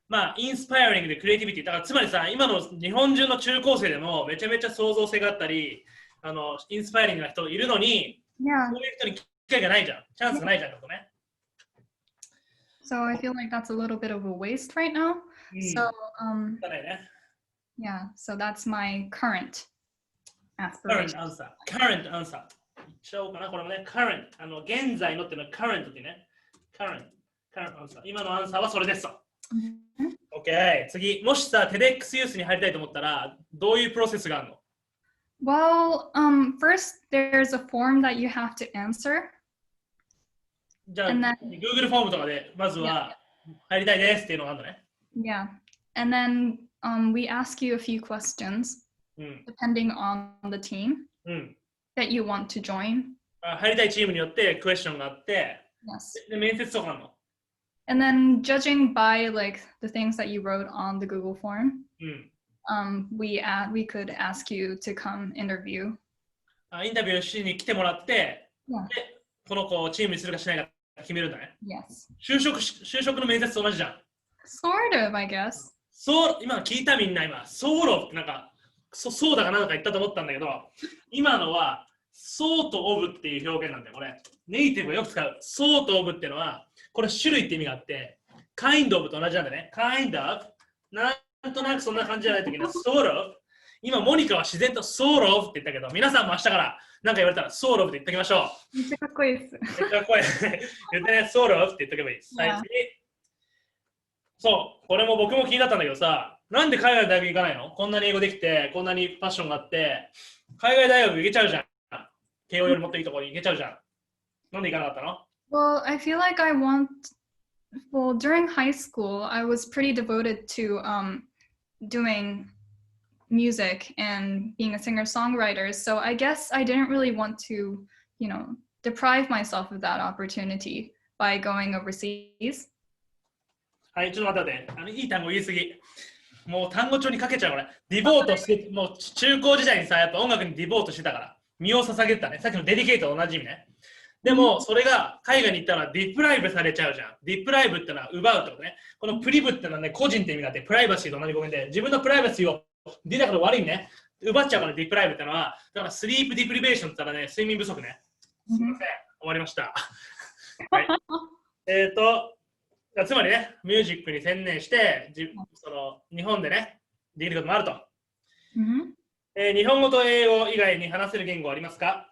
inspiring で creativity、だからつまりさ、今の日本中の中高生でもめちゃめちゃ創造性があったり、インスパイリングな人いるのに、そういう人に機会がないじゃん、チャンスがないじゃんってことね。So I feel like that's a little bit of a waste right now. So yeah, so that's my current aspiration. Current answer. 言っちゃおうかな、これもね、current。現在のっていうのは current ってね。current answer。今のアンサーはそれですと。OK。次、もしさ、TEDxユースに入りたいと思ったら、どういうプロセスがあるの？ Well, first there's a form that you have to answer. じゃあ、Google フォームとかで、まずは入りたいですっていうのがあるのね。Yeah. And then we ask you a few questions, depending on the team that you want to join. 入りたいチームによってクエスチョンがあって、で面接とかあるの？ And then judging by like the things that you wrote on the Google form, we could ask you to come interview. インタビューしに来てもらって、でこの子をチームにするかしないか決めるんだね。Yes. 就職の面接と同じじゃん。Sort of, I guess. そう、今聞いたみんな今、sort of ってなんか、そうだかなんか言ったと思ったんだけど、今のは、sort of っていう表現なんだよ、これ。ネイティブがよく使う。sort of っていうのは、これ種類って意味があって、kind of と同じなんだね。kind of なんとなくそんな感じじゃないときに、sort of。今、モニカは自然と sort of って言ったけど、皆さんも明日から何か言われたら sort of って言っておきましょう。めっちゃかっこいいです。めっちゃかっこいい。言ってね、sort of って言っておけばいいです。はい、次。そう、これも僕も気になったんだけどさ、なんで海外の大学行かないの？こんなに英語できて、こんなにパッションがあって、海外大学行けちゃうじゃん。慶応よりもっといいところに行けちゃうじゃん。なんで行かなかったの？ Well, I feel like during high school, I was pretty devoted to doing music and being a singer-songwriter. So I guess I didn't really want to, deprive myself of that opportunity by going overseas. はい、ちょっと待って。いい単語言いすぎ。もう単語帳にかけちゃうこれ。ディボートして、もう中高時代にさ、やっぱ音楽にディボートしてたから、身を捧げてたね。さっきのデリケートと同じ意味ね。でも、それが海外に行ったらディプライブされちゃうじゃん。ディプライブってのは奪うってことね。このプリブってのはね、個人って意味があって、プライバシーと同じ語源で、自分のプライバシーをディだから悪いね。奪っちゃうからディプライブってのは、だからスリープディプリベーションって言ったらね、睡眠不足ね。すいません。終わりました。はい。つまりね、ミュージックに専念して、日本でね、できることもあると。日本語と英語以外に話せる言語ありますか？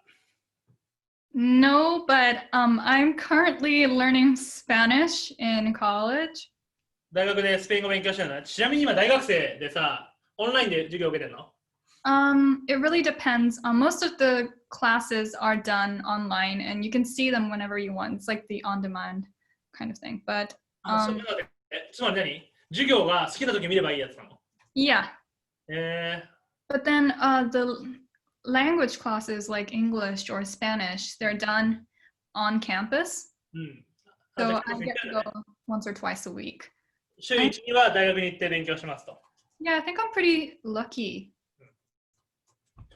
No, but I'm currently learning Spanish in college. 大学でスペイン語勉強してるの？ちなみに今大学生でさ、オンラインで授業受けてるの？ It really depends. Most of the classes are done online and you can see them whenever you want. It's like the on-demand kind of thing. But つまり何？授業が好きな時見ればいいやつなの？ Yeah. But then the language classes like English or Spanish, they're done on campus. うん。じゃ So あ、キャンパ I ス行っ get て to るん go だね。once or twice a week. 週 I, 1には大学に行って勉強しますと。yeah, I think I'm pretty lucky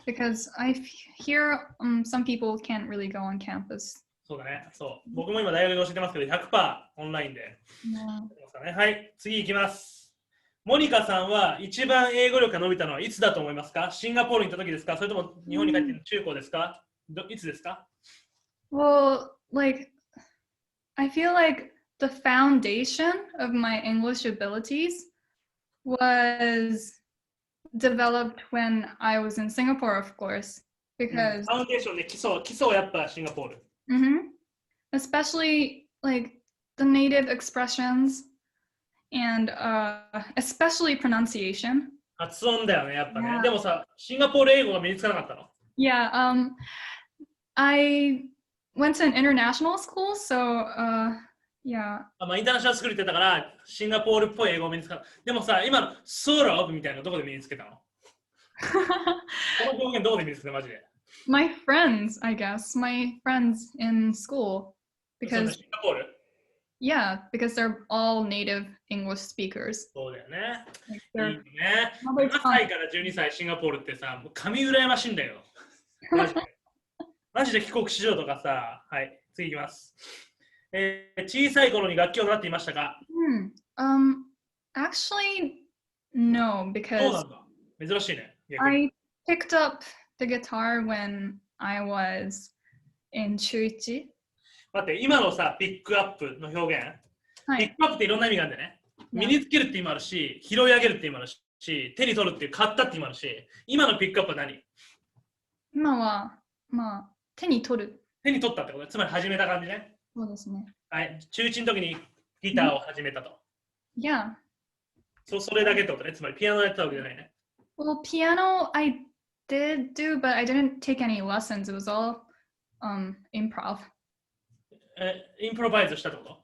because hear some people can't really go on campus. そうだね。そう。僕も今大学で教えてますけど、100% オンラインで。Yeah. はい、次行きます。モニカさんは一番英語力が伸びたのはいつだと思いますか？シンガポールに行った時ですか？それとも日本に帰って中高ですか？いつですか？ Well, like, I feel like the foundation of my English abilities was developed when I was in Singapore, of course, フ because ァウンデーションで基礎はやっぱシンガポール。especially like the native expressions and especially pronunciation. 発音だよね、やっぱね。Yeah. でもさ、シンガポール英語が身につかなかったの？ Yeah, I went to an international school, so yeah. まあ、インターナショナルスクールって言ったから、シンガポールっぽい英語を身につかなかった。でもさ、今のソロみたいなのどこで身につけたの？この表現どこで身につけたマジで？ My friends, I guess, my friends in school, その because シンガポール？ yeah, because they're all native English speakers. そうだよね。 Like いい they're ね。 mother 7 tongue. 歳から12歳シンガポールってさ、もう神羨ましいんだよ。マジで。マジで帰国子女とかさ、はい、次いきます。小さい頃に楽器を習っていましたか？ Actually, no, そう because なんだ。珍しいね。逆に I picked up the guitar when I was in 中1. 待って、今のさ、ピックアップの表現、ピックアップっていろんな意味があるんだよね。身につけるって意味もあるし、拾い上げるって意味もあるし、手に取るっていう、買ったって意味もあるし、今のピックアップは何？今は、まあ、手に取る。手に取ったってこと？つまり始めた感じね。そうですね。はい、中1の時にギターを始めたと。Yeah. それだけってことね。つまりピアノやってたわけじゃないね。Well, piano I did do, but I didn't take any lessons. It was all improv. インプロバイズしたってこと？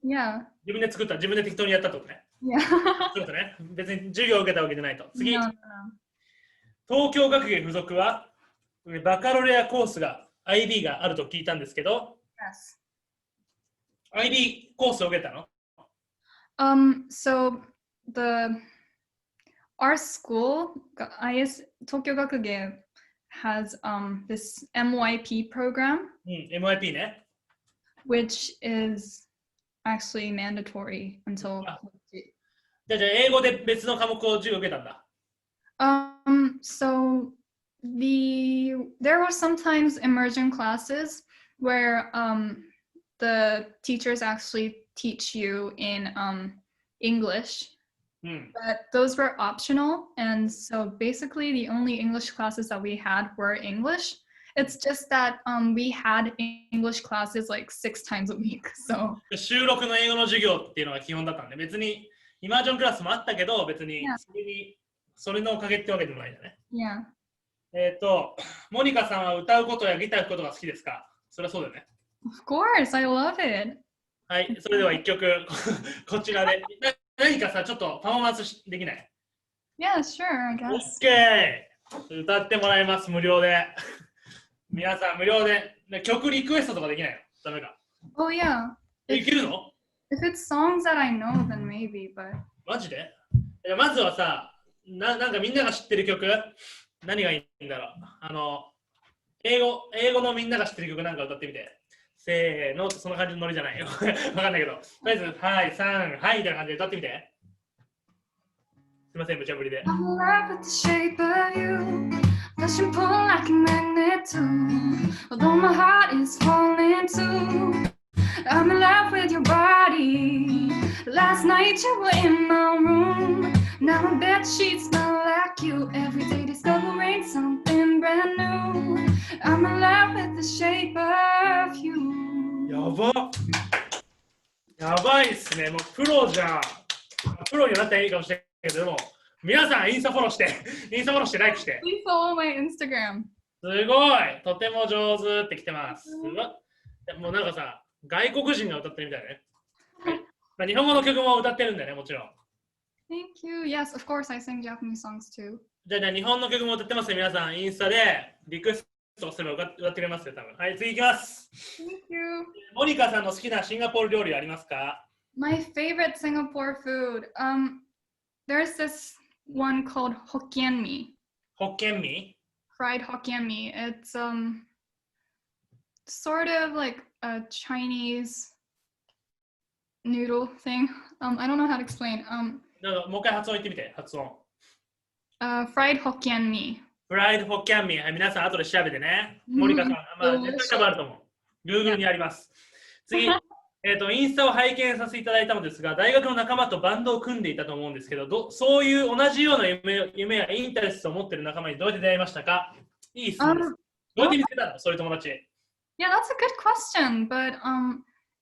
Yeah. 自分で作った、自分で適当にやったってことね。Yeah. そういうことね。別に授業を受けたわけじゃないと。次、 No, no, no. 東京学芸附属はバカロレアコースが IB があると聞いたんですけど、Yes. IB コースを受けたの？ So our school, Tokyo Gakugei, has this MYP program, MIP ね。 which is actually mandatory until. じゃあ英語で別の科目を授業を受けたんだ。So there were sometimes immersion classes where the teachers actually teach you in English, but those were optional, and so basically the only English classes that we had were English. It's just that we had English classes like 6 times a week. So 収録の英語の授業っていうのが基本だったんで、別にイマージョンクラスもあったけど、別にそれのおかげってわけでもないんだね。Yeah. モニカさんは歌うことやギター弾くことが好きですか？それはそうだよね。Of course, I love it. はい、それでは1曲こちらで。何かさ、ちょっとパフォーマンスできない？ Yeah, sure, I guess. OK! 歌ってもらいます、無料で。皆さん、無料で。曲リクエストとかできないの？ダメか。Oh, yeah. いけるの？ If it's songs that I know, then maybe, but. マジで？まずはさ、なんかみんなが知ってる曲、何がいいんだろう。英語のみんなが知ってる曲なんか歌ってみて。せーの、そんな感じのノリじゃないよ。わかんないけど。とりあえず、はい、3、はい、みたいな感じで歌ってみて。すいません、無茶ぶりで。I'm in love with the shape of you. Push and pull like a magnet too. Although my heart is falling too. I'm in love with your body. Last night you were in my room. Now my bed sheets smell like you. Every day discovering something brand new. I'm in love with the shape of you. やばいっすね。もうプロじゃん。プロになったらいいかもしれないけども、皆さんインスタフォローして、ライクして。Please follow my Instagram. すごい、とても上手ってきてます。もうなんかさ、外国人が歌ってるみたいね。まあ、日本語の曲も歌ってるんだよね、もちろん。Thank you. Yes, of course I sing Japanese songs too. じゃあ、日本の曲も歌ってますね、皆さん。インスタでリクエストすれば歌ってくれますよ、多分。はい、次いきます。Thank you. モニカさんの好きなシンガポール料理ありますか？ My favorite Singapore food. There's this one called Hokkien mee. ホッケンミ Fried Hokkien mee. It's sort of like a Chinese noodle thing. I don't know how to explain. もう一回発音言ってみて、発音。Fried Hokkien mee. フライドホッキャンミー、はい、皆さん後で調べてね。 Mm, モニカさん、まあ、 delicious. 絶対多分あると思う。Google にあります。次、インスタを拝見させていただいたのですが、大学の仲間とバンドを組んでいたと思うんですけど、そういう同じような夢やインタレストを持っている仲間にどうやって出会いましたか？いい質問です。どうやって見つけたの？そういう友達。Yeah, that's a good question, but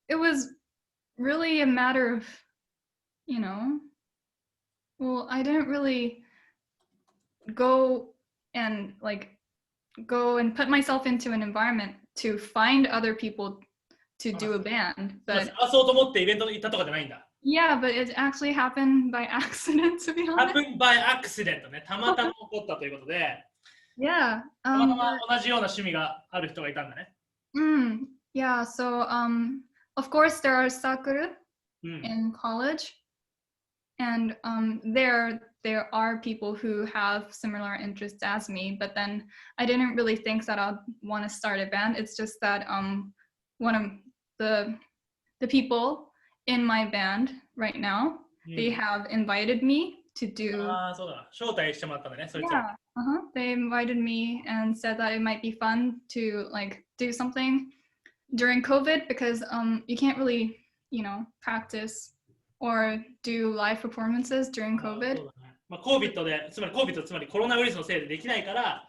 it was really a matter of, well, I didn't really go and put myself into an environment to find other people to do a band, but 探そうと思ってイベントに行ったとかじゃないんだ。yeah, but it actually happened by accident, to be honest. Happened by accident ね。たまたま起こったということで、Yeah. たまたま同じような趣味がある人がいたんだね。Yeah, so of course there are sakura in college, and there are people who have similar interests as me, but then I didn't really think that I'd want to start a band. It's just that one of the people in my band right now, they have invited me to do. ああ、そうだ。招待してもらったんだね、そいつ Yeah, は。they invited me and said that it might be fun to do something during COVID, because you can't really, practice or do live performances during COVID. まあ、COVID で、つまりコロナウイルスのせいでできないから、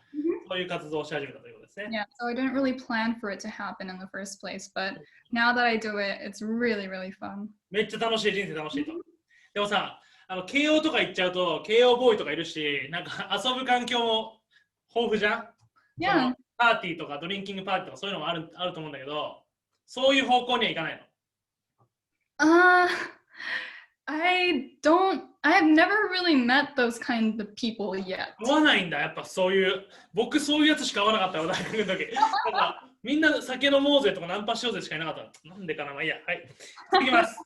そういう活動をし始めたということですね。Yeah, so I didn't really plan for it to happen in the first place, but now that I do it, it's really, really fun. めっちゃ楽しい、人生楽しいと。でもさ、慶応とか行っちゃうと、慶応ボーイとかいるし、なんか遊ぶ環境も豊富じゃん？ Yeah. パーティーとかドリンキングパーティーとかそういうのもあると思うんだけど、そういう方向にはいかないの。I've never really met those kind of people yet. 合わないんだ、やっぱそういう。僕そういうやつしか合わなかったよ、大学の時。だからみんな酒飲もうぜとかナンパしようぜしかいなかった。なんでかな、まあいいや。はい。いきます。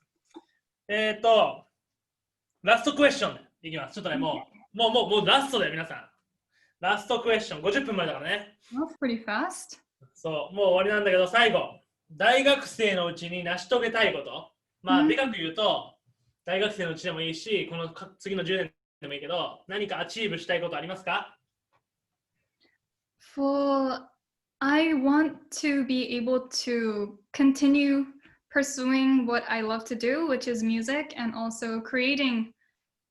ラストクエスチョンでいきます。ちょっとね、もうラストだよ、皆さん。ラストクエスチョン、50分前だからね。That's pretty fast. そう、もう終わりなんだけど、最後。大学生のうちに成し遂げたいこと。まあ、でかく言うと、大学生のうちでもいいし、この次の10年でもいいけど、何かアチーブしたいことありますか？ Well, I want to be able to continue pursuing what I love to do, which is music, and also creating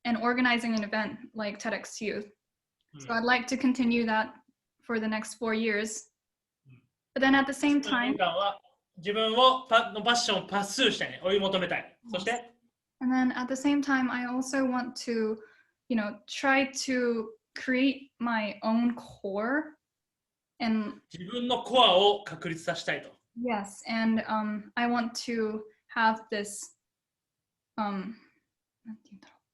and organizing an event like TEDx Youth. So I'd like to continue that for the next 4 years. But then at the same time, 自分のパッションをパッスーしたいね。追い求めたい。そして、and then at the same time, I also want to, try to create my own core. And 自分のコアを確立させたいと。Yes, and I want to have this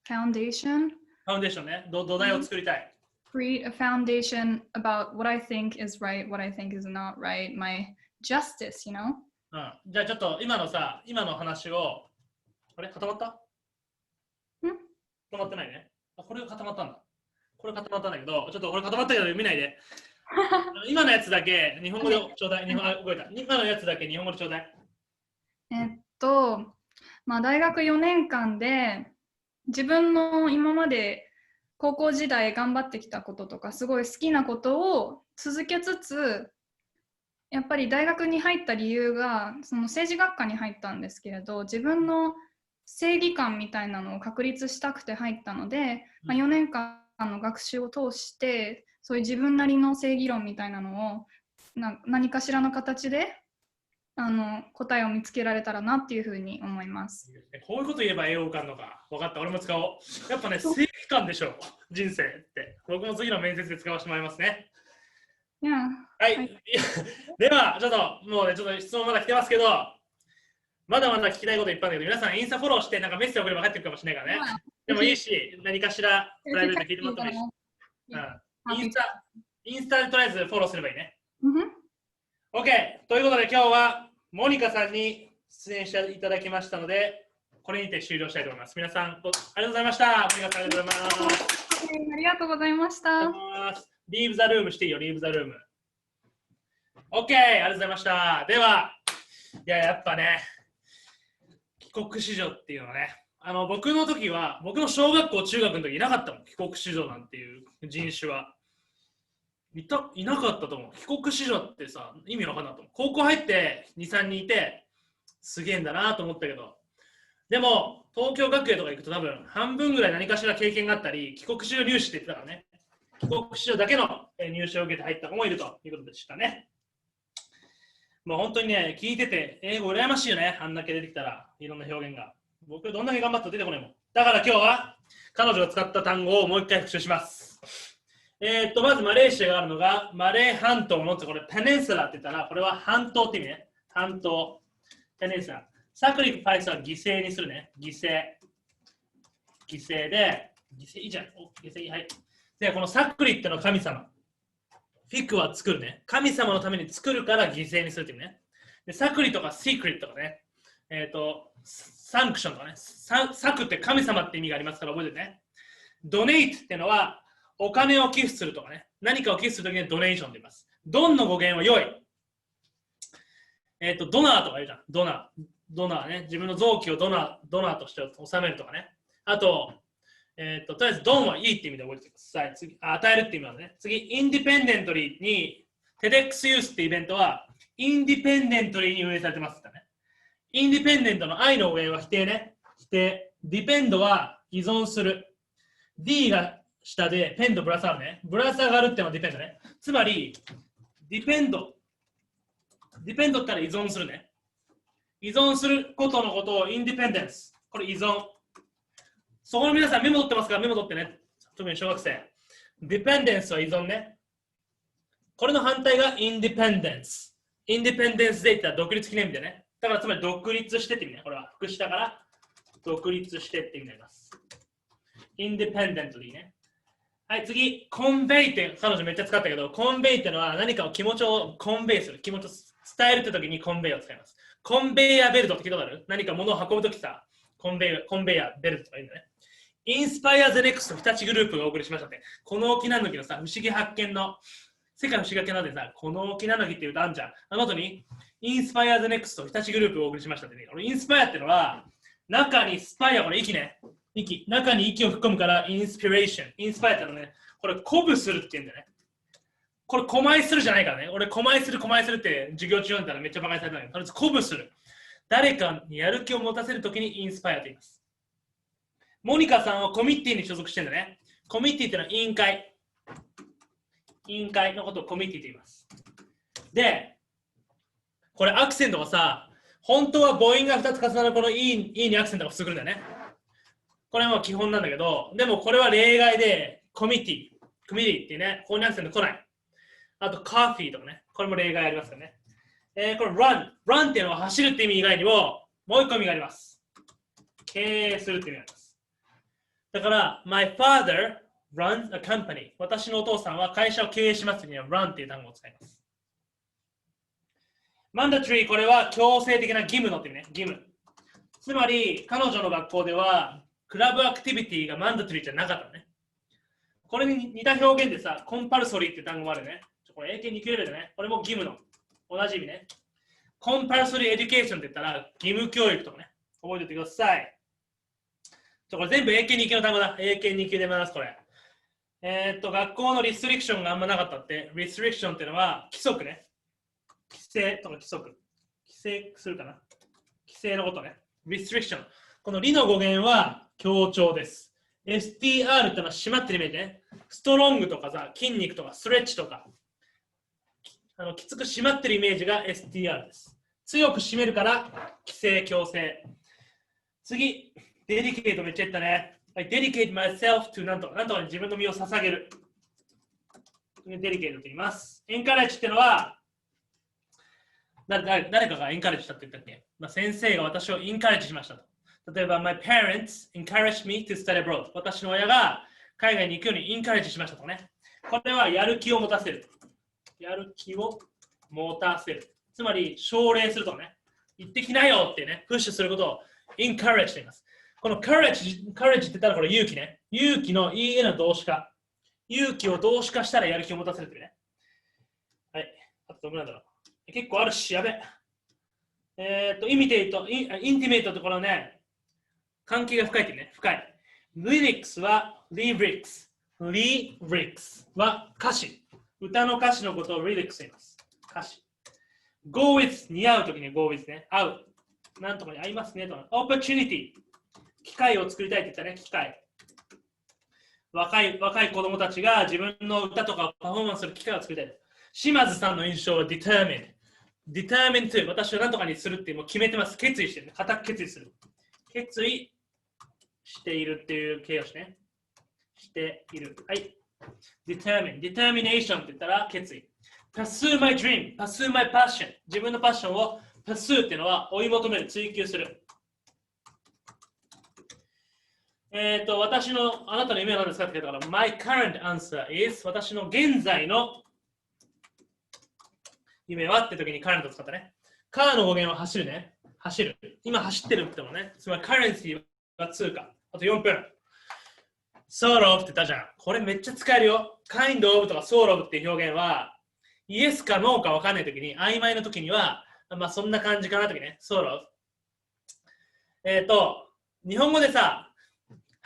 foundation. ファウンデーションね。土台を作りたい。Create a foundation about what I think is right, what I think is not right, my justice, じゃあちょっと今の話を、あれ固まった？固まってないね。これが固まったんだ。これ固まったんだけど、ちょっとこれ固まったけど見ないで。今のやつだけ日本語でちょうだい。今のやつだけ日本語でちょうだい。大学4年間で自分の今まで高校時代頑張ってきたこととかすごい好きなことを続けつつ、やっぱり大学に入った理由がその政治学科に入ったんですけれど、自分の正義感みたいなのを確立したくて入ったので、4年間の学習を通してそういう自分なりの正義論みたいなのを何かしらの形で答えを見つけられたらなっていうふうに思います。こういうこと言えば栄養受かんのか。分かった、俺も使おう。やっぱね、正義感でしょ、人生って。僕も次の面接で使わせてもらいますね。Yeah. はい。では、ちょっともうね、ちょっと質問まだ来てますけど、まだまだ聞きたいこといっぱいあるけど、皆さんインスタフォローしてなんかメッセージ送れば入ってくるかもしれないからね。でもいいし、何かしらプライベートで聞いてもらってもいいし。インスタでとりあえずフォローすればいいね。Mm-hmm. OK! ということで今日はモニカさんに出演していただきましたので、これにて終了したいと思います。皆さん、ありがとうございました。モニカさん、ありがとうございます。ありがとうございました。Leave the room していいよ、Leave the room。OK! ありがとうございました。では、やっぱね、帰国子女っていうのはね、僕の時は、僕の小学校、中学の時いなかったもん、帰国子女なんていう人種は。いなかったと思う。帰国子女ってさ、意味わかんなかったもん。高校入って2、3人いて、すげえんだなと思ったけど、でも、東京学園とか行くと多分、半分ぐらい何かしら経験があったり、帰国子女入試って言ってたからね、帰国子女だけの入試を受けて入った子もいるということでしたね。もう本当にね、聞いてて、英語羨ましいよね、あんだけ出てきたら、いろんな表現が。僕、どんだけ頑張っても出てこないもん。だから今日は、彼女が使った単語をもう一回復習します。まずマレーシアがあるのが、マレー半島の、これ、ペネンスラって言ったら、これは半島って意味ね。半島。ペネンスラ。サクリファイスは犠牲にするね。犠牲。犠牲で、犠牲いいじゃん。犠牲いい。はい。で、このサクリってのは神様。フィクは作るね。神様のために作るから犠牲にするっていうね。で、サクリとかシークリットとかね。サンクションとかね。サクって神様って意味がありますから覚えててね。ドネイトってのは、お金を寄付するとかね。何かを寄付するときにドネーションと言います。ドンの語源は良い。ドナーとか言うじゃん。ドナーね。自分の臓器をドナーとして収めるとかね。あと、とりあえずドンはいいって意味で覚えてください。次、与えるって意味なのね。次、インディペンデントリーに、テデックスユースってイベントは、インディペンデントリーに運営されてますってね。インディペンデントの I の上は否定ね。否定。ディペンドは依存する。D が下でペンドぶら下がるね。ぶら下がるってのはディペンドね。つまり、ディペンドったら依存するね。依存することのことをインディペンデンス。これ依存。そこの皆さんメモ取ってますからメモ取ってね。特に小学生。ディペンデンスは依存ね。これの反対がインディペンデンス。インディペンデンスデーって言ったら独立記念日でね。だからつまり独立してって意味ね。これは副詞だから独立してって意味になります。インディペンデントリーね。はい、次、コンベイって彼女めっちゃ使ったけど、コンベイってのは何かを気持ちをコンベイする。気持ちを伝えるって時にコンベイを使います。コンベイヤーベルトって聞いたことある？何か物を運ぶときさ、コンベイヤーベルトとか言うんだね。インスパイアーズネクスト日立グループがお送りしましたって。この沖縄の木のさ、不思議発見の、世界の不思議発見なんでさ、この沖縄の木っていうとあるじゃん。あの後に、インスパイアーズネクスト日立グループをお送りしましたってね。このインスパイアってのは、中にスパイア、これ息ね。中に息を吹っ込むからインスピレーション。インスパイアってのね、これ鼓舞するって言うんだよね。これ鼓舞するじゃないからね。俺鼓舞するって授業中読んだらめっちゃ馬鹿にされたんだけど、とりあえず鼓舞する。誰かにやる気を持たせるときにインスパイアと言います。モニカさんはコミッティに所属してるんだね。コミッティってのは委員会。委員会のことをコミッティと言います。で、これアクセントがさ、本当は母音が2つ重なるこの E にアクセントが普通くるんだよね。これはもう基本なんだけど、でもこれは例外で、コミッティっていうね、ここにアクセント来ない。あと、カーフィーとかね、これも例外ありますよね。これ、run っていうのは走るって意味以外にも、もう一個意味があります。経営するって意味があります。だから、my father runs a company。私のお父さんは会社を経営しますには run っていう単語を使います。mandatory、これは強制的な義務のって意味ね、義務。つまり、彼女の学校では、クラブアクティビティがマンダトリーじゃなかったのね。これに似た表現でさ、コンパルソリーって単語もあるね。これ英検2級レベルでね。これも義務の。同じ意味ね。コンパルソリーエデュケーションって言ったら、義務教育とかね。覚えておいてください。これ全部英検2級の単語だ。英検2級で学す、これ。学校のリストリクションがあんまなかったって、リストリクションっていうのは規則ね。規制とか規則。規制するかな。規制のことね。リストリクション。このリの語源は強調です。STR ってのは締まってるイメージね。ストロングとかさ、筋肉とかストレッチとか、きつく締まってるイメージが STR です。強く締めるから規制強制。次、デリケートめっちゃ言ったね。I dedicate myself to なんとかに自分の身を捧げる。デリケートと言います。エンカレッジってのは誰かがエンカレッジしたって言ったっけ、先生が私をエンカレッジしましたと。例えば、my parents encouraged me to study abroad。私の親が海外に行くようにエンカレッジしましたとね。これはやる気を持たせる。やる気を持たせる。つまり、奨励するとね、行ってきなよってね、プッシュすることを encourage と言います。この courage って言ったらこれ勇気ね。勇気の EA の動詞化。勇気を動詞化したらやる気を持たせるってね。はい。あとどこなんだろう。結構あるし、やべ。イミテイト、インティメイトってこれはね、関係が深いってね。深い。lyrics は lyrics。lyrics は歌詞。歌の歌詞のことを lyrics と言います。歌詞。go with 似合うときに go with ね。合う。なんとかに合いますねと。opportunity 機会を作りたいって言ったね。機会。若い子供たちが自分の歌とかパフォーマンスする機会を作りたい。島津さんの印象は determined。determined to 私は何とかにするってもう決めてます。決意してる、ね。固く決意する。決意しているっていう形容詞ね。している。はい。determine。determination って言ったら決意。pursue my dream。pursue my passion。自分のパッションを pursue っていうのは追い求める、追求する。私のあなたの夢は何ですかって言ったから、my current answer is 私の現在の夢はって時に current を使ったね。car の語源は走るね。走る。今走ってるって言ってもね。つまり currency は通貨。あと4分。sort of って言ったじゃん。これめっちゃ使えるよ。kind of とか sort of っていう表現は、イエスかノーか分かんない時に、曖昧な時には、まあそんな感じかな時ね。sort of。日本語でさ、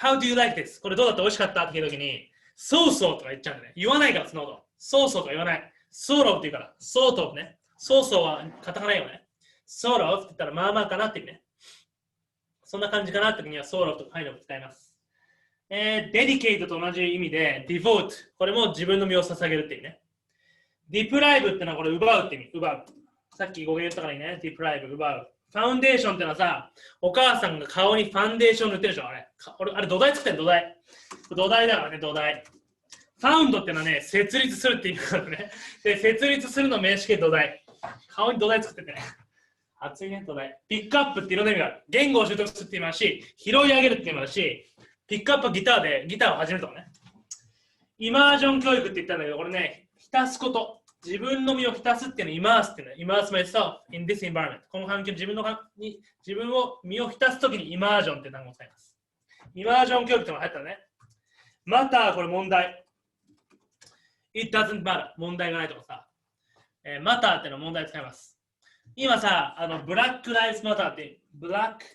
How do you like this? これどうだった美味しかったって聞いたときに、そうそうとか言っちゃうんだね。言わないから、そのこと。そうそうとか言わない。sort of って言うから、sort of ね。そうそうはカタカナよね。sort of って言ったらまあまあかなって意味ね。そんな感じかなって時には sort of とか kind of 使います。dedicate と同じ意味で devote。これも自分の身を捧げるって意味ね。deprive ってのはこれ奪うって意味。奪う。さっき語源言ったからね。deprive、奪う。ファウンデーションってのはさ、お母さんが顔にファンデーション塗ってるでしょ、あれ。あれ土台作ってんの、土台。土台だからね、土台。ファウンドってのはね、設立するって意味からね。で、設立するの名詞形土台。顔に土台作っててね。熱いね、土台。ピックアップっていろんな意味がある。言語を習得するって意味だし、拾い上げるって意味だし、ピックアップはギターでギターを始めるとかね。イマージョン教育って言ったんだけど、これね、浸すこと。自分の身を浸すっていうの、イマースっていうの、immerse myself in this environment。この環境に自分を身を浸すときにイマージョンっていう単語を使います。イマージョン教育ってのが入ったらね。またこれ問題。It doesn't matter。問題がないとかさ。またっていうのは問題を使います。今さ、ブラック・ライブズ・マターって、ブラック・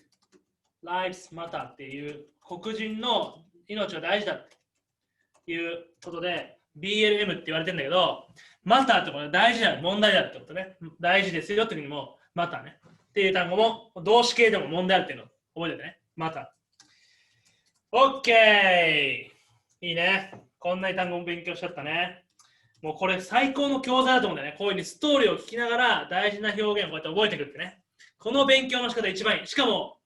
ライブズ・マターっていう黒人の命が大事だっていうことで、BLM って言われてるんだけど、マターってこれ大事だ、問題だってことね。大事ですよって時にも、マターね。っていう単語も、動詞形でも問題あるっていうのを覚えてね。マター。OK! いいね。こんなに単語も勉強しちゃったね。もうこれ最高の教材だと思うんだよね。こういうふうにストーリーを聞きながら大事な表現をこうやって覚えてくるってね。この勉強の仕方一番いい。しかも、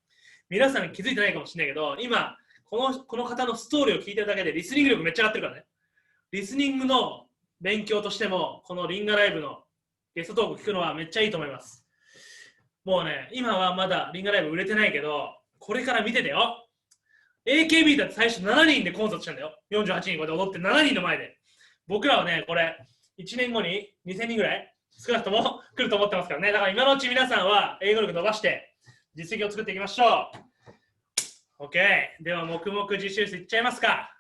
皆さん気づいてないかもしれないけど、今、この方のストーリーを聞いてるだけでリスニング力めっちゃ上がってるからね。リスニングの勉強としても、このリンガライブのゲストトーク聞くのはめっちゃいいと思います。もうね、今はまだリンガライブ売れてないけど、これから見ててよ。AKB だって最初7人でコンサートしたんだよ。48人こうやって踊って7人の前で。僕らはね、これ、1年後に2000人ぐらい少なくとも来ると思ってますからね。だから今のうち皆さんは英語力伸ばして実績を作っていきましょう。OK。では、黙々実習室いっちゃいますか。